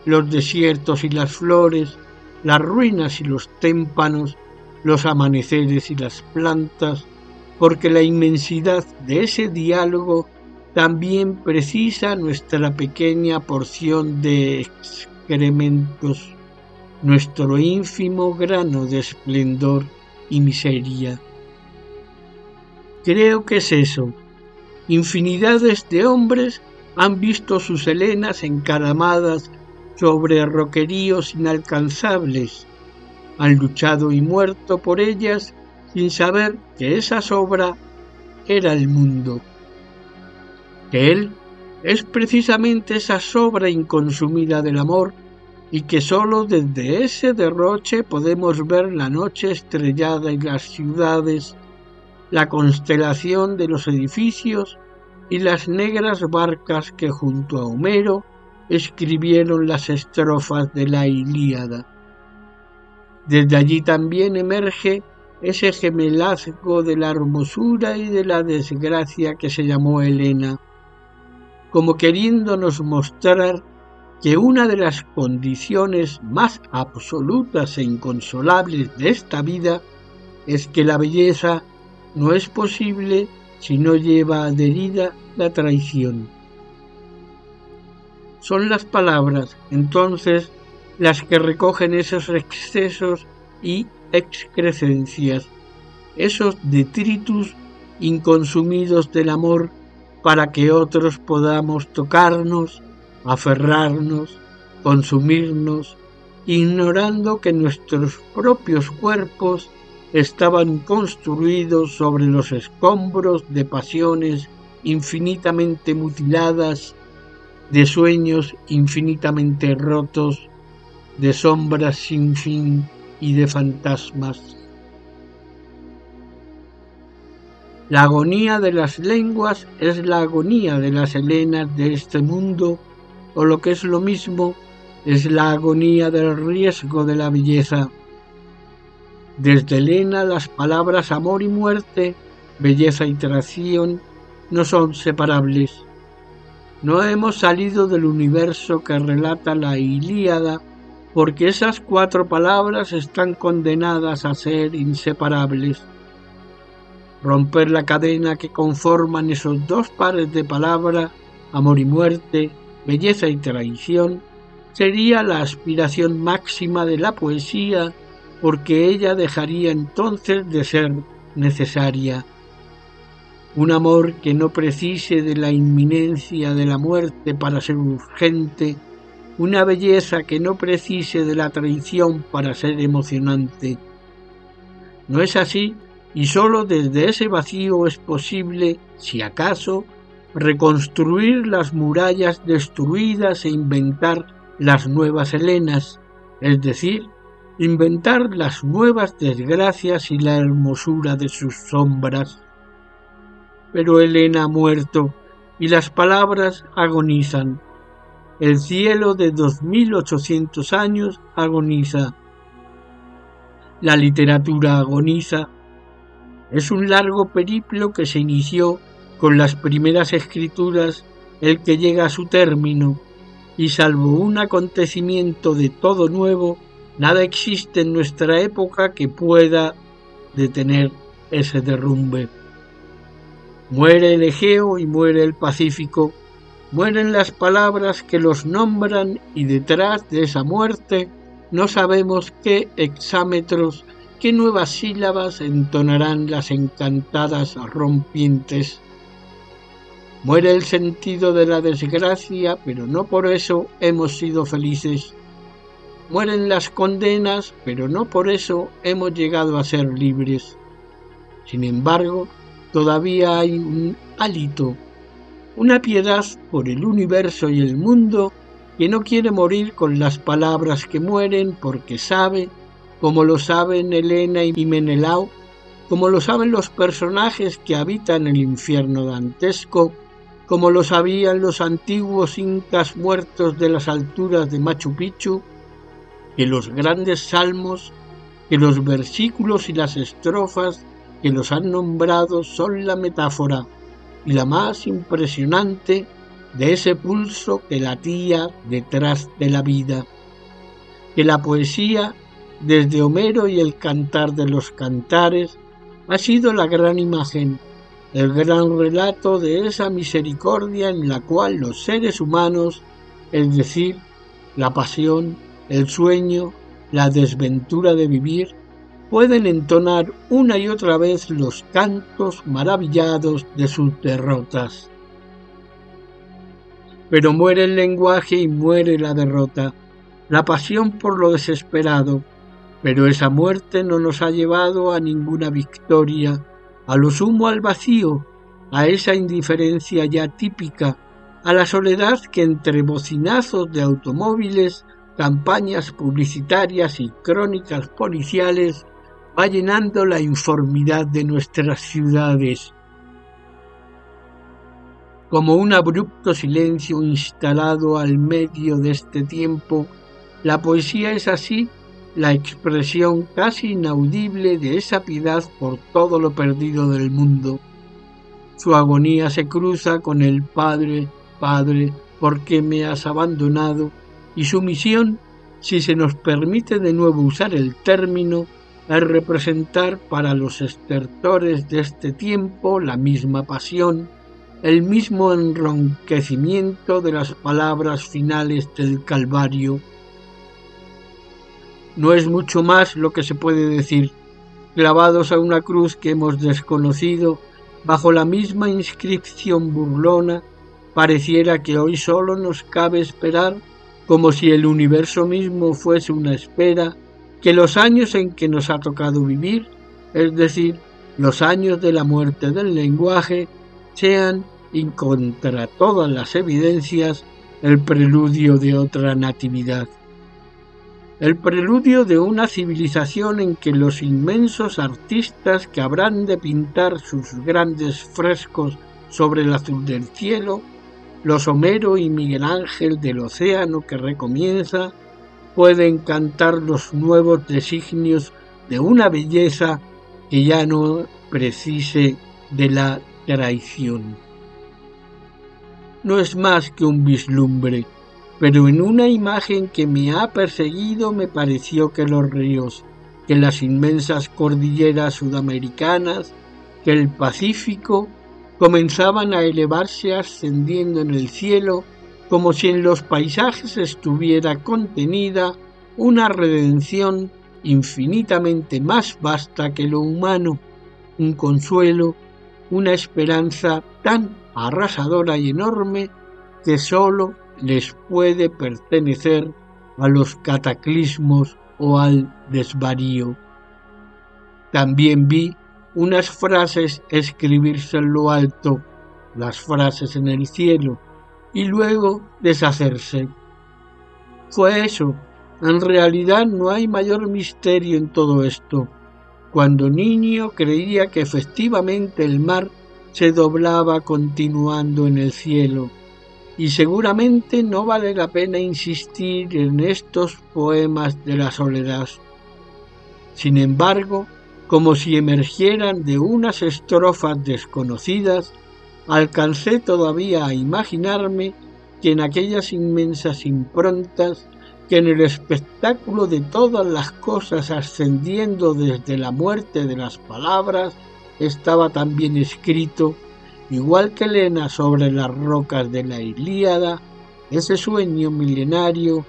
Los desiertos y las flores, las ruinas y los témpanos, los amaneceres y las plantas, porque la inmensidad de ese diálogo también precisa nuestra pequeña porción de excrementos, nuestro ínfimo grano de esplendor y miseria. Creo que es eso. Infinidades de hombres han visto sus Helenas encaramadas sobre roqueríos inalcanzables, han luchado y muerto por ellas sin saber que esa sobra era el mundo, que él es precisamente esa sobra inconsumida del amor y que sólo desde ese derroche podemos ver la noche estrellada y las ciudades, la constelación de los edificios y las negras barcas que junto a Homero escribieron las estrofas de la Ilíada. Desde allí también emerge ese gemelazgo de la hermosura y de la desgracia que se llamó Helena, como queriéndonos mostrar que una de las condiciones más absolutas e inconsolables de esta vida es que la belleza no es posible si no lleva adherida la traición. Son las palabras, entonces, las que recogen esos excesos y excrescencias, esos detritus inconsumidos del amor para que otros podamos tocarnos, aferrarnos, consumirnos, ignorando que nuestros propios cuerpos estaban construidos sobre los escombros de pasiones infinitamente mutiladas, de sueños infinitamente rotos, de sombras sin fin y de fantasmas. La agonía de las lenguas es la agonía de las Helenas de este mundo, o lo que es lo mismo, es la agonía del riesgo de la belleza. Desde Helena las palabras amor y muerte, belleza y traición no son separables. No hemos salido del universo que relata la Ilíada, porque esas 4 palabras están condenadas a ser inseparables. Romper la cadena que conforman esos dos pares de palabras, amor y muerte, belleza y traición, sería la aspiración máxima de la poesía, porque ella dejaría entonces de ser necesaria. Un amor que no precise de la inminencia de la muerte para ser urgente, una belleza que no precise de la traición para ser emocionante. No es así, y sólo desde ese vacío es posible, si acaso, reconstruir las murallas destruidas e inventar las nuevas Helenas, es decir, inventar las nuevas desgracias y la hermosura de sus sombras. Pero Helena ha muerto y las palabras agonizan. El cielo de 2800 años agoniza. La literatura agoniza. Es un largo periplo que se inició con las primeras escrituras, el que llega a su término, y salvo un acontecimiento de todo nuevo, nada existe en nuestra época que pueda detener ese derrumbe. Muere el Egeo y muere el Pacífico, mueren las palabras que los nombran y detrás de esa muerte no sabemos qué hexámetros, qué nuevas sílabas entonarán las encantadas rompientes. Muere el sentido de la desgracia, pero no por eso hemos sido felices. Mueren las condenas, pero no por eso hemos llegado a ser libres. Sin embargo, todavía hay un hálito, una piedad por el universo y el mundo que no quiere morir con las palabras que mueren porque sabe, como lo saben Helena y Menelao, como lo saben los personajes que habitan el infierno dantesco, como lo sabían los antiguos incas muertos de las alturas de Machu Picchu, que los grandes salmos, que los versículos y las estrofas que los han nombrado son la metáfora y la más impresionante de ese pulso que latía detrás de la vida, que la poesía, desde Homero y el cantar de los cantares, ha sido la gran imagen, el gran relato de esa misericordia en la cual los seres humanos, es decir, la pasión, el sueño, la desventura de vivir, pueden entonar una y otra vez los cantos maravillados de sus derrotas. Pero muere el lenguaje y muere la derrota, la pasión por lo desesperado, pero esa muerte no nos ha llevado a ninguna victoria, a lo sumo al vacío, a esa indiferencia ya típica, a la soledad que entre bocinazos de automóviles, campañas publicitarias y crónicas policiales va llenando la informidad de nuestras ciudades. Como un abrupto silencio instalado al medio de este tiempo, la poesía es así la expresión casi inaudible de esa piedad por todo lo perdido del mundo. Su agonía se cruza con el Padre, Padre, ¿por qué me has abandonado? Y su misión, si se nos permite de nuevo usar el término, es representar para los estertores de este tiempo la misma pasión, el mismo enronquecimiento de las palabras finales del Calvario. No es mucho más lo que se puede decir. Clavados a una cruz que hemos desconocido, bajo la misma inscripción burlona, pareciera que hoy solo nos cabe esperar, como si el universo mismo fuese una espera, que los años en que nos ha tocado vivir, es decir, los años de la muerte del lenguaje, sean, y contra todas las evidencias, el preludio de otra natividad. El preludio de una civilización en que los inmensos artistas que habrán de pintar sus grandes frescos sobre el azul del cielo, los Homero y Miguel Ángel del océano que recomienza, pueden cantar los nuevos designios de una belleza que ya no precise de la traición. No es más que un vislumbre, pero en una imagen que me ha perseguido me pareció que los ríos, que las inmensas cordilleras sudamericanas, que el Pacífico comenzaban a elevarse ascendiendo en el cielo, como si en los paisajes estuviera contenida una redención infinitamente más vasta que lo humano, un consuelo, una esperanza tan arrasadora y enorme que sólo les puede pertenecer a los cataclismos o al desvarío. También vi unas frases escribirse en lo alto, las frases en el cielo, y luego deshacerse. Fue eso. En realidad no hay mayor misterio en todo esto. Cuando niño creía que efectivamente el mar se doblaba continuando en el cielo, y seguramente no vale la pena insistir en estos poemas de la soledad. Sin embargo, como si emergieran de unas estrofas desconocidas, alcancé todavía a imaginarme que en aquellas inmensas improntas, que en el espectáculo de todas las cosas ascendiendo desde la muerte de las palabras, estaba también escrito, igual que Helena sobre las rocas de la Ilíada, ese sueño milenario,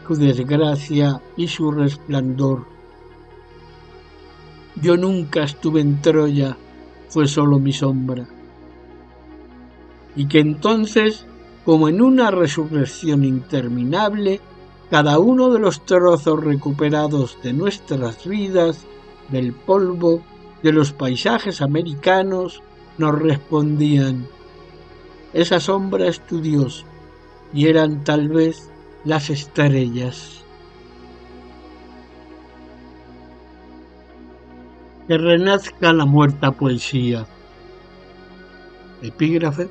su desgracia y su resplandor. Yo nunca estuve en Troya, fue solo mi sombra. Y que entonces, como en una resurrección interminable, cada uno de los trozos recuperados de nuestras vidas, del polvo, de los paisajes americanos, nos respondían: esa sombra es tu Dios, y eran tal vez las estrellas. Que renazca la muerta poesía. Epígrafe.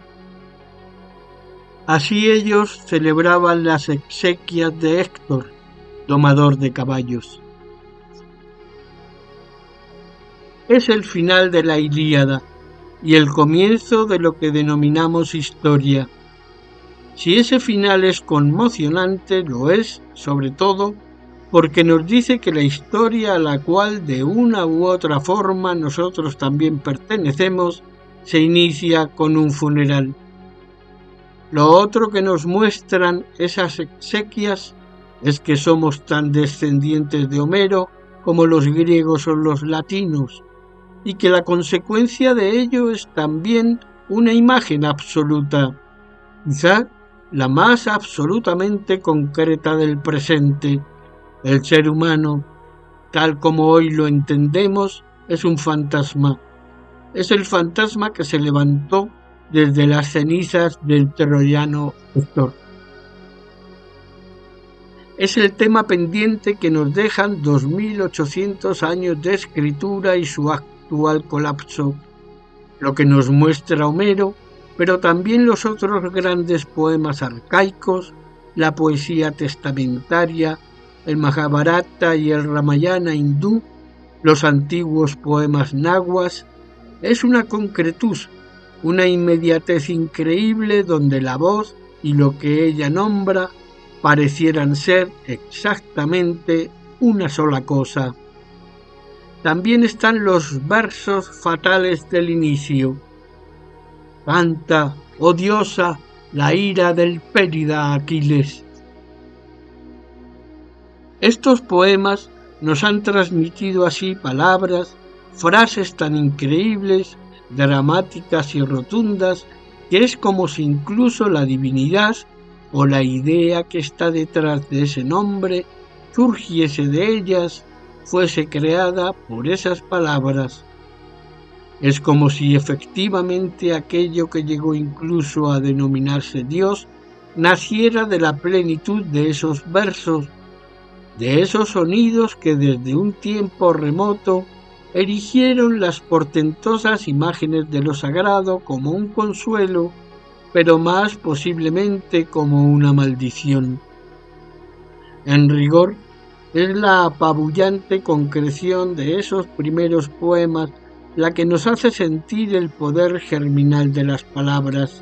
Así ellos celebraban las exequias de Héctor, domador de caballos. Es el final de la Ilíada y el comienzo de lo que denominamos historia. Si ese final es conmocionante, lo es, sobre todo, porque nos dice que la historia a la cual de una u otra forma nosotros también pertenecemos se inicia con un funeral. Lo otro que nos muestran esas exequias es que somos tan descendientes de Homero como los griegos o los latinos, y que la consecuencia de ello es también una imagen absoluta, quizá la más absolutamente concreta del presente. El ser humano, tal como hoy lo entendemos, es un fantasma. Es el fantasma que se levantó desde las cenizas del troyano Héctor. Es el tema pendiente que nos dejan 2800 años de escritura y su actual colapso, lo que nos muestra Homero, pero también los otros grandes poemas arcaicos, la poesía testamentaria, el Mahabharata y el Ramayana hindú, los antiguos poemas nahuas, es una concretud, una inmediatez increíble donde la voz y lo que ella nombra parecieran ser exactamente una sola cosa. También están los versos fatales del inicio. Canta, oh diosa, la ira del Périda Aquiles. Estos poemas nos han transmitido así palabras, frases tan increíbles, dramáticas y rotundas, que es como si incluso la divinidad o la idea que está detrás de ese nombre surgiese de ellas, fuese creada por esas palabras. Es como si efectivamente aquello que llegó incluso a denominarse Dios naciera de la plenitud de esos versos, de esos sonidos que desde un tiempo remoto erigieron las portentosas imágenes de lo sagrado como un consuelo, pero más posiblemente como una maldición. En rigor, es la apabullante concreción de esos primeros poemas la que nos hace sentir el poder germinal de las palabras.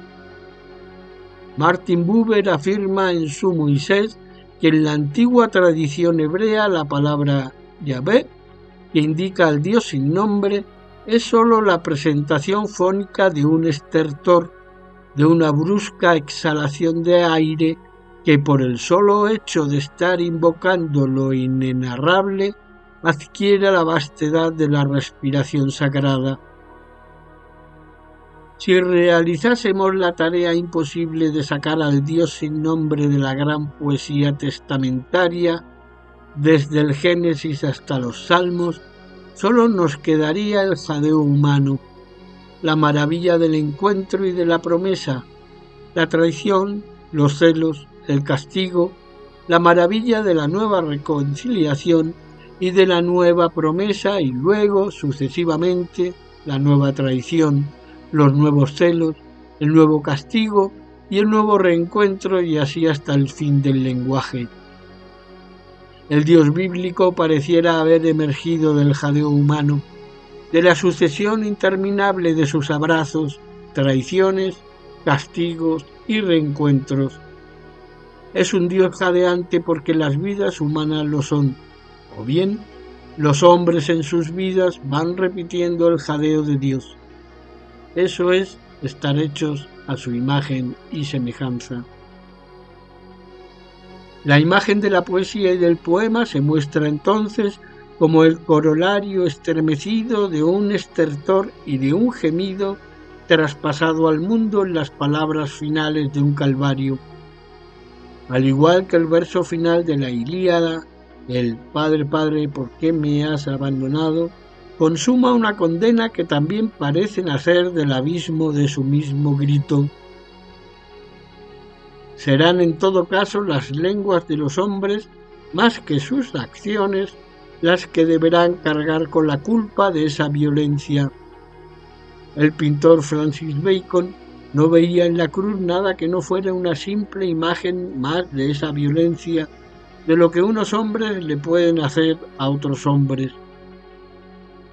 Martin Buber afirma en su Moisés que en la antigua tradición hebrea la palabra Yahvé, que indica al Dios sin nombre, es sólo la presentación fónica de un estertor, de una brusca exhalación de aire que por el solo hecho de estar invocando lo inenarrable adquiere la vastedad de la respiración sagrada. Si realizásemos la tarea imposible de sacar al Dios sin nombre de la gran poesía testamentaria, desde el Génesis hasta los Salmos, solo nos quedaría el jadeo humano, la maravilla del encuentro y de la promesa, la traición, los celos, el castigo, la maravilla de la nueva reconciliación y de la nueva promesa y luego, sucesivamente, la nueva traición, los nuevos celos, el nuevo castigo y el nuevo reencuentro y así hasta el fin del lenguaje. El Dios bíblico pareciera haber emergido del jadeo humano, de la sucesión interminable de sus abrazos, traiciones, castigos y reencuentros. Es un Dios jadeante porque las vidas humanas lo son, o bien los hombres en sus vidas van repitiendo el jadeo de Dios. Eso es estar hechos a su imagen y semejanza. La imagen de la poesía y del poema se muestra entonces como el corolario estremecido de un estertor y de un gemido traspasado al mundo en las palabras finales de un calvario. Al igual que el verso final de la Ilíada, el Padre, Padre, ¿por qué me has abandonado?, consuma una condena que también parece nacer del abismo de su mismo grito. Serán en todo caso las lenguas de los hombres, más que sus acciones, las que deberán cargar con la culpa de esa violencia. El pintor Francis Bacon no veía en la cruz nada que no fuera una simple imagen más de esa violencia, de lo que unos hombres le pueden hacer a otros hombres.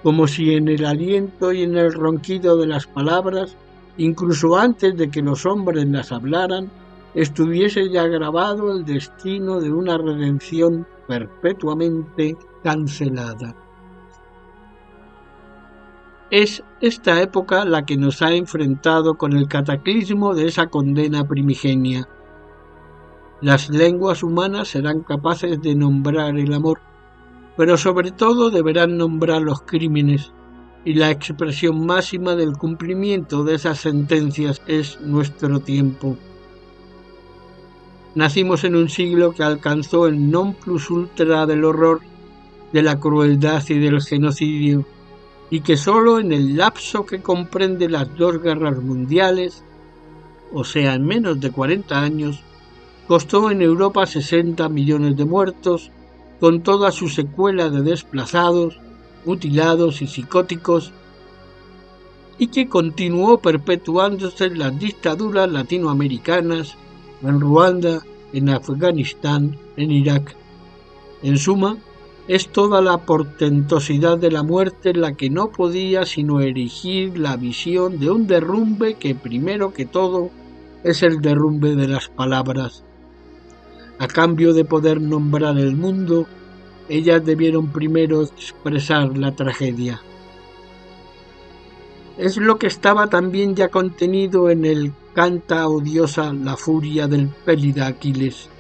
Como si en el aliento y en el ronquido de las palabras, incluso antes de que los hombres las hablaran, estuviese ya grabado el destino de una redención perpetuamente cancelada. Es esta época la que nos ha enfrentado con el cataclismo de esa condena primigenia. Las lenguas humanas serán capaces de nombrar el amor, pero sobre todo deberán nombrar los crímenes, y la expresión máxima del cumplimiento de esas sentencias es nuestro tiempo. Nacimos en un siglo que alcanzó el non plus ultra del horror, de la crueldad y del genocidio, y que sólo en el lapso que comprende las dos guerras mundiales, o sea, en menos de 40 años, costó en Europa 60 millones de muertos, con toda su secuela de desplazados, mutilados y psicóticos, y que continuó perpetuándose en las dictaduras latinoamericanas, en Ruanda, en Afganistán, en Irak. En suma, es toda la portentosidad de la muerte la que no podía sino erigir la visión de un derrumbe que primero que todo es el derrumbe de las palabras. A cambio de poder nombrar el mundo, ellas debieron primero expresar la tragedia. Es lo que estaba también ya contenido en el Canta odiosa la furia del pélida Aquiles,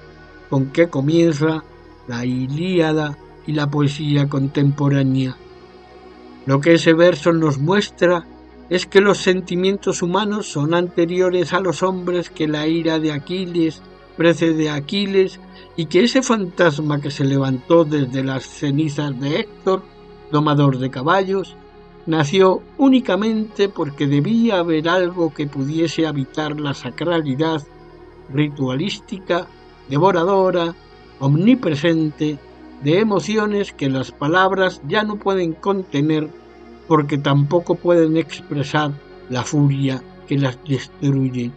con que comienza la Ilíada y la poesía contemporánea. Lo que ese verso nos muestra es que los sentimientos humanos son anteriores a los hombres, que la ira de Aquiles precede a Aquiles, y que ese fantasma que se levantó desde las cenizas de Héctor, domador de caballos, nació únicamente porque debía haber algo que pudiese habitar la sacralidad ritualística, devoradora, omnipresente, de emociones que las palabras ya no pueden contener, porque tampoco pueden expresar la furia que las destruye.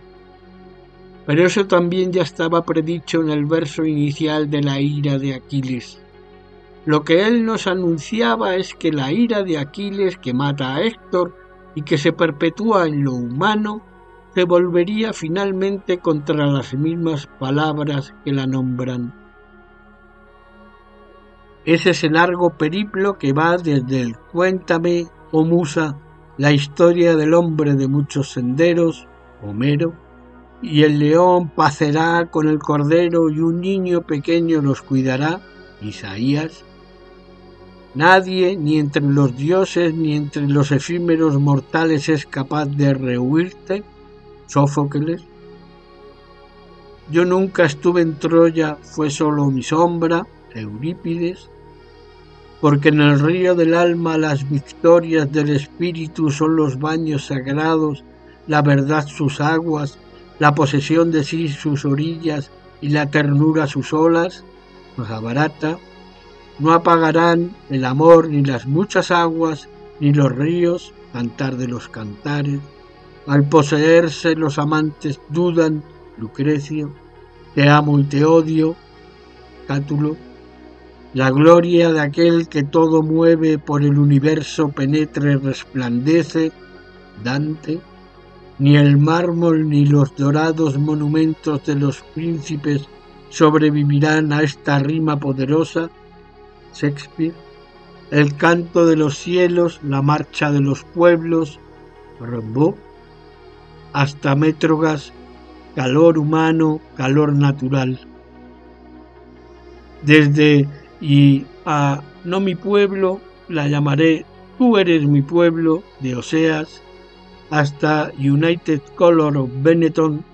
Pero eso también ya estaba predicho en el verso inicial de la ira de Aquiles. Lo que él nos anunciaba es que la ira de Aquiles, que mata a Héctor y que se perpetúa en lo humano, se volvería finalmente contra las mismas palabras que la nombran. Es ese largo periplo que va desde el cuéntame, oh musa, la historia del hombre de muchos senderos, Homero, y el león pacerá con el cordero y un niño pequeño los cuidará, Isaías. Nadie, ni entre los dioses ni entre los efímeros mortales es capaz de rehuirte, Sófocles. Yo nunca estuve en Troya, fue solo mi sombra, Eurípides. Porque en el río del alma las victorias del espíritu son los baños sagrados, la verdad sus aguas, la posesión de sí sus orillas y la ternura sus olas, Mahabharata. No apagarán el amor ni las muchas aguas, ni los ríos, cantar de los cantares. Al poseerse los amantes dudan, Lucrecio. Te amo y te odio, Cátulo. La gloria de aquel que todo mueve por el universo penetra y resplandece, Dante. Ni el mármol ni los dorados monumentos de los príncipes sobrevivirán a esta rima poderosa, Shakespeare. El canto de los cielos, la marcha de los pueblos, Rimbaud. Hasta Métrogas, calor humano, calor natural. Desde y a no mi pueblo, la llamaré Tú eres mi pueblo, de Oseas, hasta United Color of Benetton.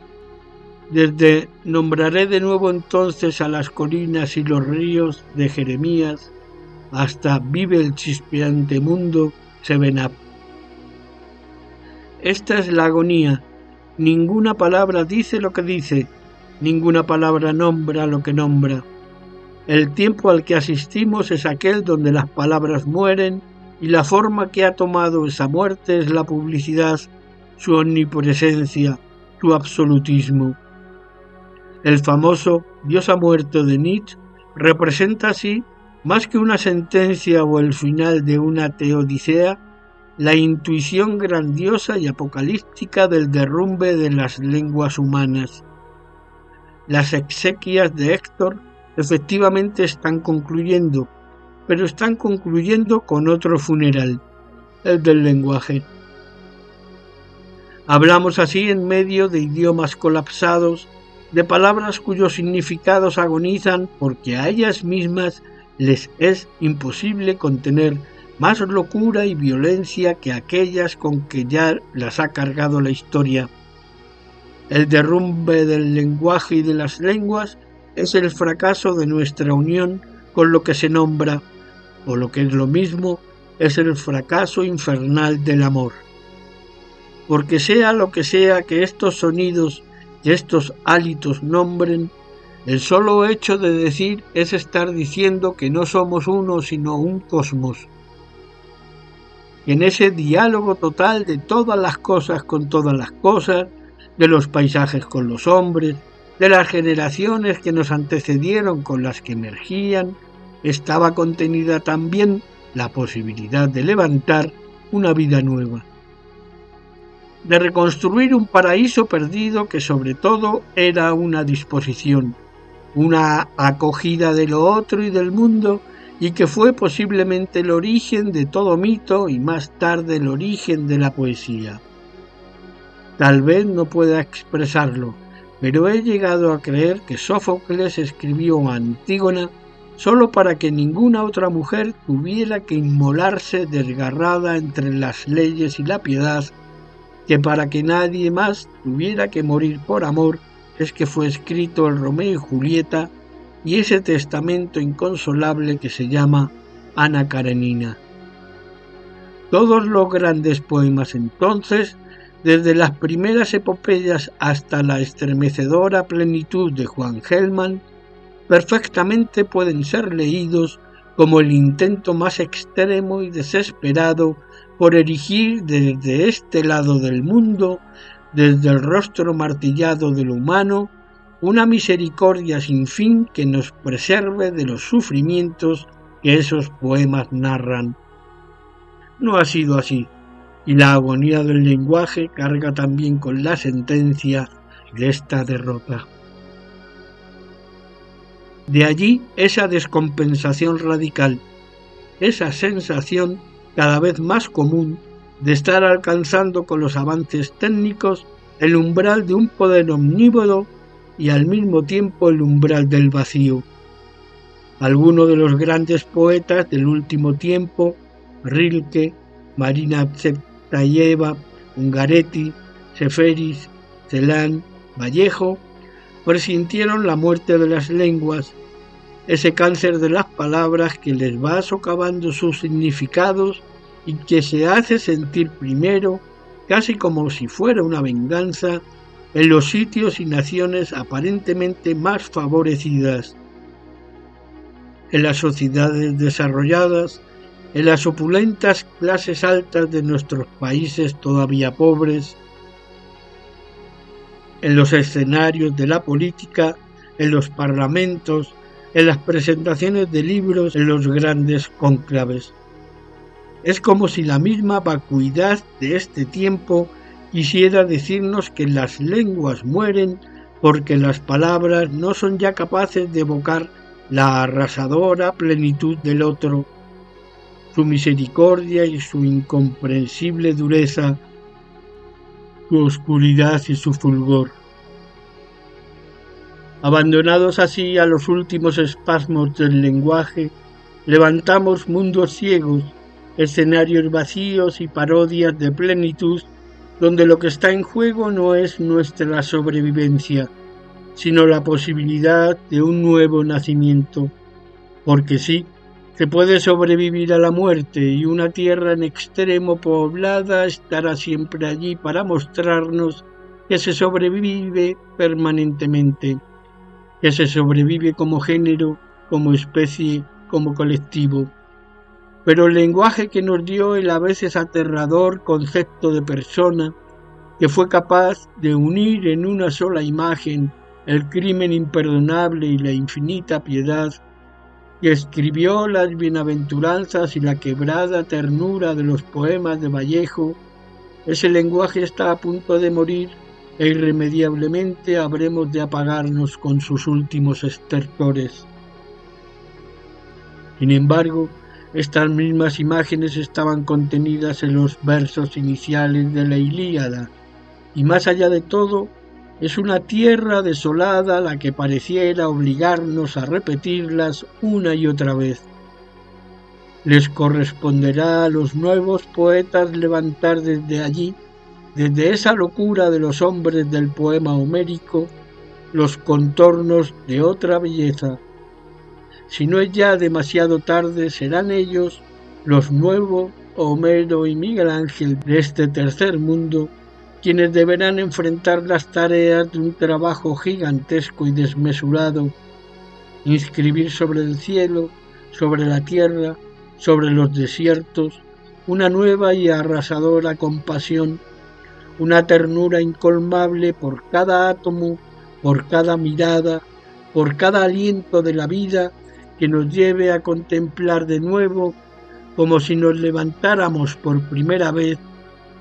Desde nombraré de nuevo entonces a las colinas y los ríos, de Jeremías, hasta Vive el chispeante mundo, Seven Up. Esta es la agonía. Ninguna palabra dice lo que dice, ninguna palabra nombra lo que nombra. El tiempo al que asistimos es aquel donde las palabras mueren y la forma que ha tomado esa muerte es la publicidad, su omnipresencia, su absolutismo. El famoso Dios ha muerto de Nietzsche representa así, más que una sentencia o el final de una teodicea, la intuición grandiosa y apocalíptica del derrumbe de las lenguas humanas. Las exequias de Héctor efectivamente están concluyendo, pero están concluyendo con otro funeral, el del lenguaje. Hablamos así en medio de idiomas colapsados, de palabras cuyos significados agonizan porque a ellas mismas les es imposible contener más locura y violencia que aquellas con que ya las ha cargado la historia. El derrumbe del lenguaje y de las lenguas es el fracaso de nuestra unión con lo que se nombra, o lo que es lo mismo, es el fracaso infernal del amor. Porque sea lo que sea que estos sonidos y estos hálitos nombren, el solo hecho de decir es estar diciendo que no somos uno sino un cosmos. En ese diálogo total de todas las cosas con todas las cosas, de los paisajes con los hombres, de las generaciones que nos antecedieron con las que emergían, estaba contenida también la posibilidad de levantar una vida nueva, de reconstruir un paraíso perdido que sobre todo era una disposición, una acogida de lo otro y del mundo, y que fue posiblemente el origen de todo mito y más tarde el origen de la poesía. Tal vez no pueda expresarlo, pero he llegado a creer que Sófocles escribió a Antígona solo para que ninguna otra mujer tuviera que inmolarse desgarrada entre las leyes y la piedad, que para que nadie más tuviera que morir por amor es que fue escrito el Romeo y Julieta y ese testamento inconsolable que se llama Ana Karenina. Todos los grandes poemas entonces, desde las primeras epopeyas hasta la estremecedora plenitud de Juan Gelman, perfectamente pueden ser leídos como el intento más extremo y desesperado por erigir desde este lado del mundo, desde el rostro martillado de lo humano, una misericordia sin fin que nos preserve de los sufrimientos que esos poemas narran. No ha sido así, y la agonía del lenguaje carga también con la sentencia de esta derrota. De allí esa descompensación radical, esa sensación cada vez más común de estar alcanzando con los avances técnicos el umbral de un poder omnívodo y al mismo tiempo el umbral del vacío. Algunos de los grandes poetas del último tiempo, Rilke, Marina Tsvetaeva, Ungaretti, Seferis, Celan, Vallejo, presintieron la muerte de las lenguas, ese cáncer de las palabras que les va socavando sus significados y que se hace sentir primero, casi como si fuera una venganza, en los sitios y naciones aparentemente más favorecidas. En las sociedades desarrolladas, en las opulentas clases altas de nuestros países todavía pobres, en los escenarios de la política, en los parlamentos, en las presentaciones de libros, en los grandes cónclaves. Es como si la misma vacuidad de este tiempo quisiera decirnos que las lenguas mueren porque las palabras no son ya capaces de evocar la arrasadora plenitud del otro, su misericordia y su incomprensible dureza, su oscuridad y su fulgor. Abandonados así a los últimos espasmos del lenguaje, levantamos mundos ciegos, escenarios vacíos y parodias de plenitud, donde lo que está en juego no es nuestra sobrevivencia, sino la posibilidad de un nuevo nacimiento. Porque sí, se puede sobrevivir a la muerte y una tierra en extremo poblada estará siempre allí para mostrarnos que se sobrevive permanentemente, que se sobrevive como género, como especie, como colectivo. Pero el lenguaje que nos dio el a veces aterrador concepto de persona, que fue capaz de unir en una sola imagen el crimen imperdonable y la infinita piedad, que escribió las bienaventuranzas y la quebrada ternura de los poemas de Vallejo, ese lenguaje está a punto de morir e irremediablemente habremos de apagarnos con sus últimos estertores. Sin embargo, estas mismas imágenes estaban contenidas en los versos iniciales de la Ilíada, y más allá de todo, es una tierra desolada la que pareciera obligarnos a repetirlas una y otra vez. Les corresponderá a los nuevos poetas levantar desde allí, desde esa locura de los hombres del poema homérico, los contornos de otra belleza. Si no es ya demasiado tarde, serán ellos, los nuevos Homero y Miguel Ángel de este tercer mundo, quienes deberán enfrentar las tareas de un trabajo gigantesco y desmesurado, inscribir sobre el cielo, sobre la tierra, sobre los desiertos, una nueva y arrasadora compasión, una ternura incolmable por cada átomo, por cada mirada, por cada aliento de la vida que nos lleve a contemplar de nuevo, como si nos levantáramos por primera vez,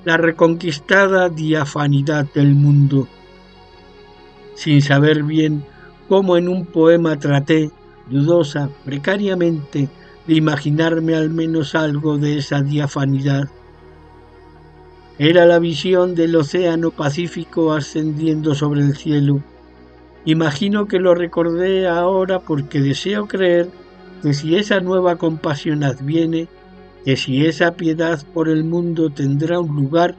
la reconquistada diafanidad del mundo. Sin saber bien cómo en un poema traté, dudosa, precariamente, de imaginarme al menos algo de esa diafanidad. Era la visión del océano Pacífico ascendiendo sobre el cielo. Imagino que lo recordé ahora porque deseo creer que si esa nueva compasión adviene, que si esa piedad por el mundo tendrá un lugar,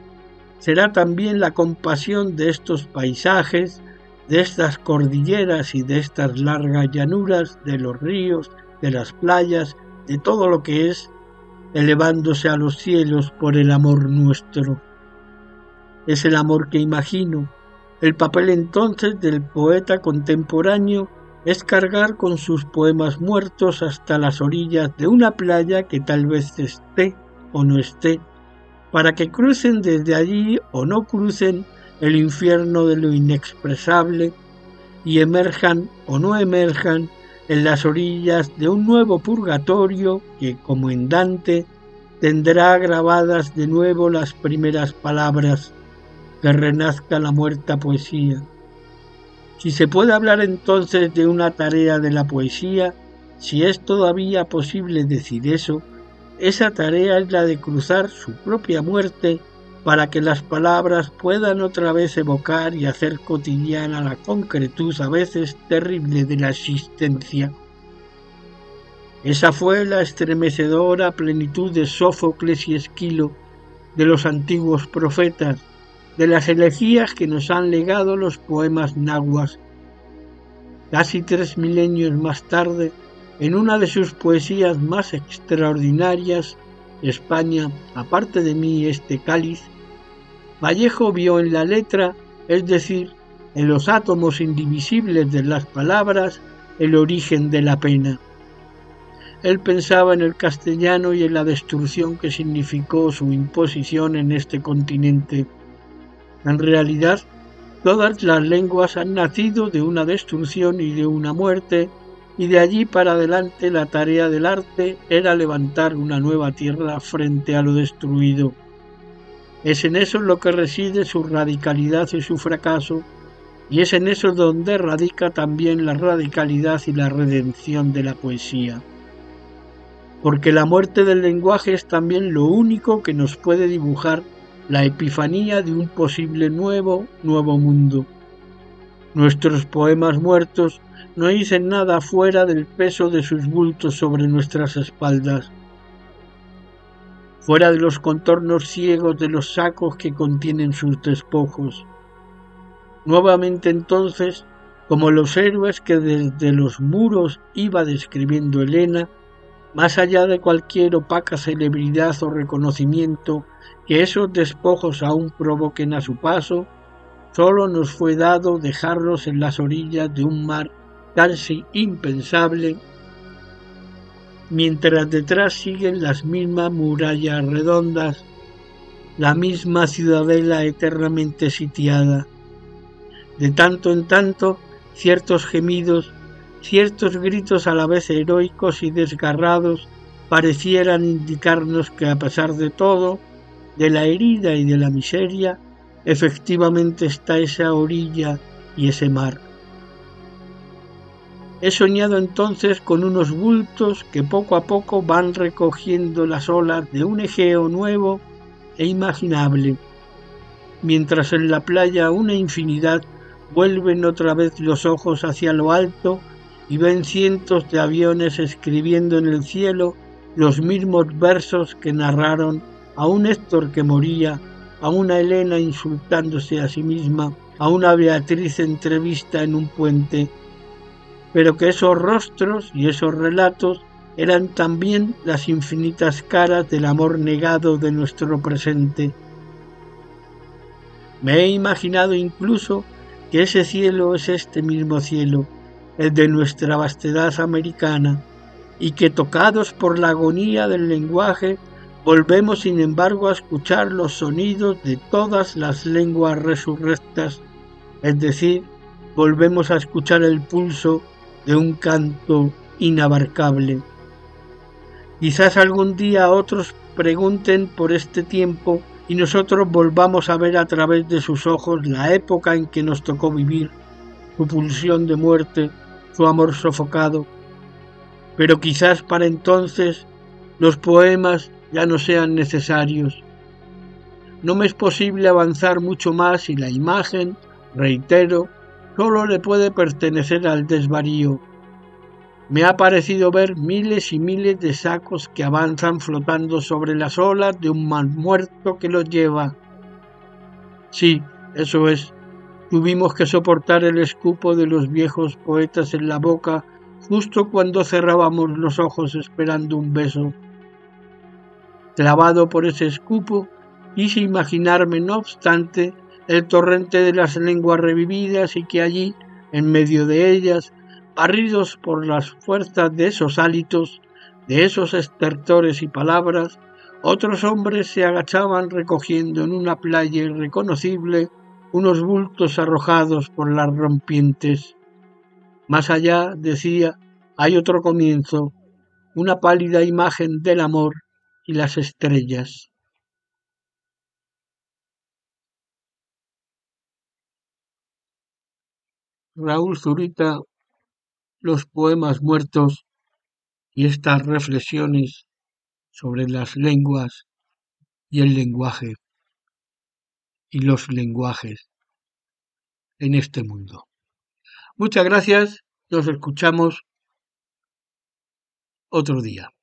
será también la compasión de estos paisajes, de estas cordilleras y de estas largas llanuras, de los ríos, de las playas, de todo lo que es, elevándose a los cielos por el amor nuestro. Es el amor que imagino. El papel entonces del poeta contemporáneo es cargar con sus poemas muertos hasta las orillas de una playa que tal vez esté o no esté, para que crucen desde allí o no crucen el infierno de lo inexpresable y emerjan o no emerjan en las orillas de un nuevo purgatorio que, como en Dante, tendrá grabadas de nuevo las primeras palabras, que renazca la muerta poesía. Si se puede hablar entonces de una tarea de la poesía, si es todavía posible decir eso, Esa tarea es la de cruzar su propia muerte para que las palabras puedan otra vez evocar y hacer cotidiana la concretud a veces terrible de la existencia. Esa fue la estremecedora plenitud de Sófocles y Esquilo, de los antiguos profetas, de las elegías que nos han legado los poemas nahuas. Casi 3 milenios más tarde, en una de sus poesías más extraordinarias, España, aparte de mí este cáliz, Vallejo vio en la letra, es decir, en los átomos indivisibles de las palabras, el origen de la pena. Él pensaba en el castellano y en la destrucción que significó su imposición en este continente. En realidad, todas las lenguas han nacido de una destrucción y de una muerte, y de allí para adelante la tarea del arte era levantar una nueva tierra frente a lo destruido. Es en eso lo que reside su radicalidad y su fracaso, y es en eso donde radica también la radicalidad y la redención de la poesía. Porque la muerte del lenguaje es también lo único que nos puede dibujar la epifanía de un posible nuevo mundo. Nuestros poemas muertos no dicen nada fuera del peso de sus bultos sobre nuestras espaldas, fuera de los contornos ciegos de los sacos que contienen sus despojos. Nuevamente entonces, como los héroes que desde los muros iba describiendo Helena, más allá de cualquier opaca celebridad o reconocimiento que esos despojos aún provoquen a su paso, solo nos fue dado dejarlos en las orillas de un mar casi impensable, mientras detrás siguen las mismas murallas redondas, la misma ciudadela eternamente sitiada. De tanto en tanto, ciertos gemidos, ciertos gritos a la vez heroicos y desgarrados, parecieran indicarnos que a pesar de todo, de la herida y de la miseria, efectivamente está esa orilla y ese mar. He soñado entonces con unos bultos que poco a poco van recogiendo las olas de un Egeo nuevo e imaginable, mientras en la playa una infinidad vuelven otra vez los ojos hacia lo alto y ven cientos de aviones escribiendo en el cielo los mismos versos que narraron a un Héctor que moría, a una Helena insultándose a sí misma, a una Beatriz entrevista en un puente, pero que esos rostros y esos relatos eran también las infinitas caras del amor negado de nuestro presente. Me he imaginado incluso que ese cielo es este mismo cielo, el de nuestra vastedad americana, y que tocados por la agonía del lenguaje, volvemos sin embargo a escuchar los sonidos de todas las lenguas resurrectas, es decir, volvemos a escuchar el pulso de un canto inabarcable. Quizás algún día otros pregunten por este tiempo y nosotros volvamos a ver a través de sus ojos la época en que nos tocó vivir, su pulsión de muerte, su amor sofocado. Pero quizás para entonces los poemas ya no sean necesarios. No me es posible avanzar mucho más y la imagen, reitero, solo le puede pertenecer al desvarío. Me ha parecido ver miles y miles de sacos que avanzan flotando sobre las olas de un mar muerto que los lleva. Sí, eso es. Tuvimos que soportar el escupo de los viejos poetas en la boca justo cuando cerrábamos los ojos esperando un beso. Clavado por ese escupo, quise imaginarme, no obstante, el torrente de las lenguas revividas y que allí, en medio de ellas, barridos por las fuerzas de esos hálitos, de esos estertores y palabras, otros hombres se agachaban recogiendo en una playa irreconocible unos bultos arrojados por las rompientes. Más allá, decía, hay otro comienzo, una pálida imagen del amor y las estrellas. Raúl Zurita, los poemas muertos y estas reflexiones sobre las lenguas y el lenguaje y los lenguajes en este mundo. Muchas gracias, nos escuchamos otro día.